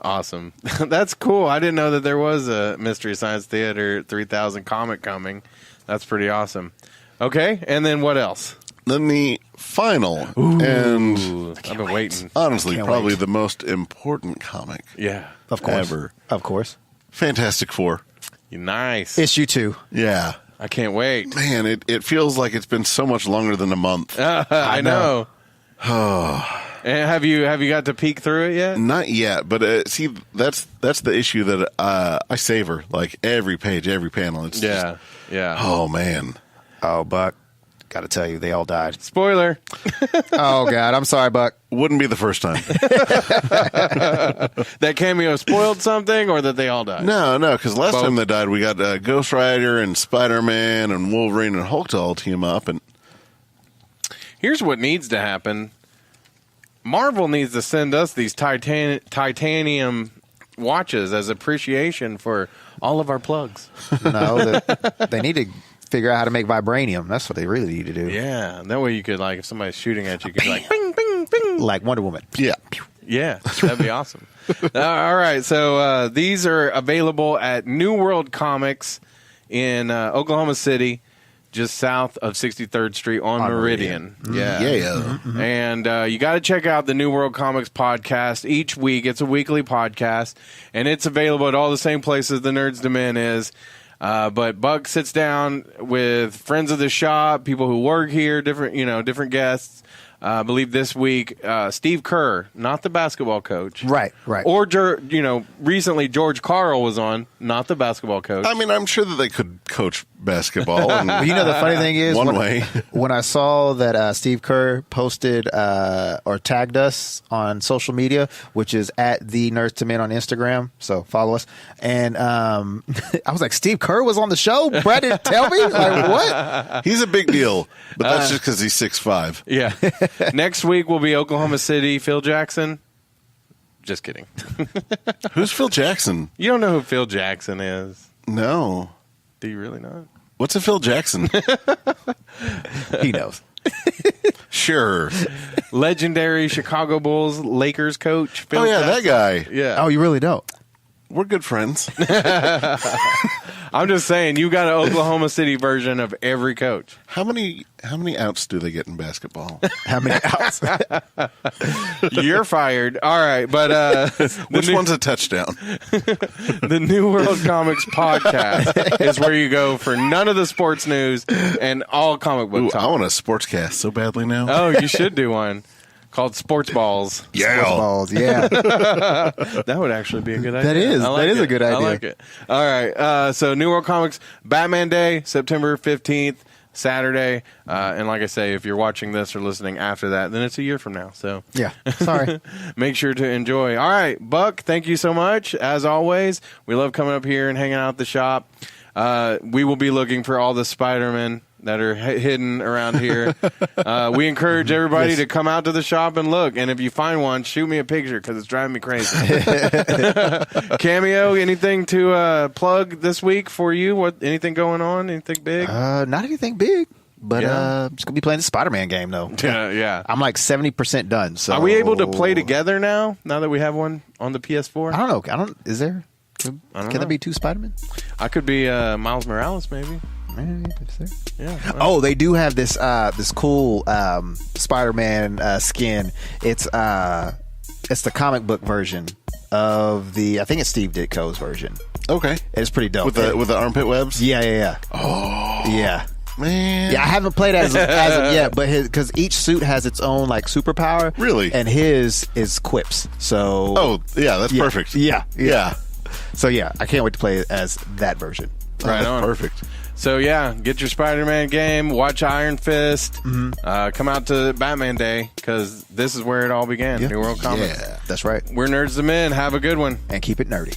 Awesome. That's cool. I didn't know that there was a Mystery Science Theater 3000 comic coming. That's pretty awesome. Okay, and then what else? Then the final and I've been waiting. honestly Can't probably wait. the most important comic Yeah. Of course. ever. Of course. Fantastic Four. Nice. Issue 2. Yeah. I can't wait. Man, it feels like it's been so much longer than a month. I know. And have you got to peek through it yet? Not yet, but see, that's the issue that I savor. Like every page, every panel. It's just, Yeah. oh man, Oh, Buck. Got to tell you, they all died. Spoiler. Oh, God. I'm sorry, Buck. wouldn't be the first time. That Cameo spoiled something, or that they all died? No, because last Both. time they died, we got Ghost Rider and Spider-Man and Wolverine and Hulk to all team up, and Here's what needs to happen. Marvel needs to send us these titanium watches as appreciation for all of our plugs. No, they need to figure out how to make vibranium. That's what they really need to do. Yeah, that way you could, like, if somebody's shooting at you, you could be like, bing, bing, bing. Like Wonder Woman. yeah. Yeah, that'd be awesome. All right, so these are available at New World Comics in Oklahoma City, just south of 63rd Street on Meridian. Yeah. Yeah. And you got to check out the New World Comics podcast each week. It's a weekly podcast, and it's available at all the same places the Nerds Domain is. But Buck sits down with friends of the shop, people who work here, different guests. I believe this week, Steve Kerr, not the basketball coach. Right. Or, recently George Karl was on, not the basketball coach. I mean, I'm sure that they could coach basketball. And Well, the funny thing is, One way. when I saw that Steve Kerr posted or tagged us on social media, which is at the Nerds to Men on Instagram, so follow us. And I was like, Steve Kerr was on the show? Brad didn't tell me? Like, what? He's a big deal, but that's just because he's 6'5". Yeah. Next week will be Oklahoma City, Phil Jackson. Just kidding. Who's Phil Jackson? You don't know who Phil Jackson is. No. Do you really not? What's a Phil Jackson? He knows. Sure. Legendary Chicago Bulls Lakers coach. Phil Oh, yeah, Jackson. that guy. Yeah. Oh, you really don't? We're good friends. I'm just saying, you got an Oklahoma City version of every coach. How many outs do they get in basketball? How many outs? You're fired. All right, but Which one's a touchdown? the New World Comics podcast is where you go for none of the sports news and all comic book Ooh, talk. I want a sportscast so badly now. Oh, you should do one called Sports Balls. Yeah. Sports balls, yeah. That would actually be a good idea. That is. I like That is it. a good idea. I like it. All right. So New World Comics Batman Day, September 15th, Saturday. And like I say, if you're watching this or listening after that, then it's a year from now. So Yeah. Sorry. make sure to enjoy. All right, Buck, thank you so much. As always, we love coming up here and hanging out at the shop. We will be looking for all the Spider-Man that are hidden around here. We encourage everybody to come out to the shop and look. And if you find one, shoot me a picture because it's driving me crazy. Cameo, anything to plug this week for you? Anything going on? Anything big? Not anything big. But I'm just gonna be playing the Spider-Man game though. Yeah. I'm like 70% done. So are we able to play together now? Now that we have one on the PS4? I don't know. Is there? Can there be two Spider-Man? I could be Miles Morales, maybe. Yeah. Oh, they do have this cool Spider-Man skin. It's the comic book version of I think it's Steve Ditko's version. Okay. It's pretty dope. With the armpit webs? Yeah. Oh. Yeah. Man. Yeah, I haven't played as of yet, but because each suit has its own like superpower. Really? And his is quips. So. Oh, yeah, that's perfect. Yeah. So yeah, I can't wait to play as that version. Right that's on. Perfect. So yeah, get your Spider-Man game, watch Iron Fist, come out to Batman Day because this is where it all began. Yeah. New World Comics. Yeah, that's right. We're Nerds the Men. Have a good one. And keep it nerdy.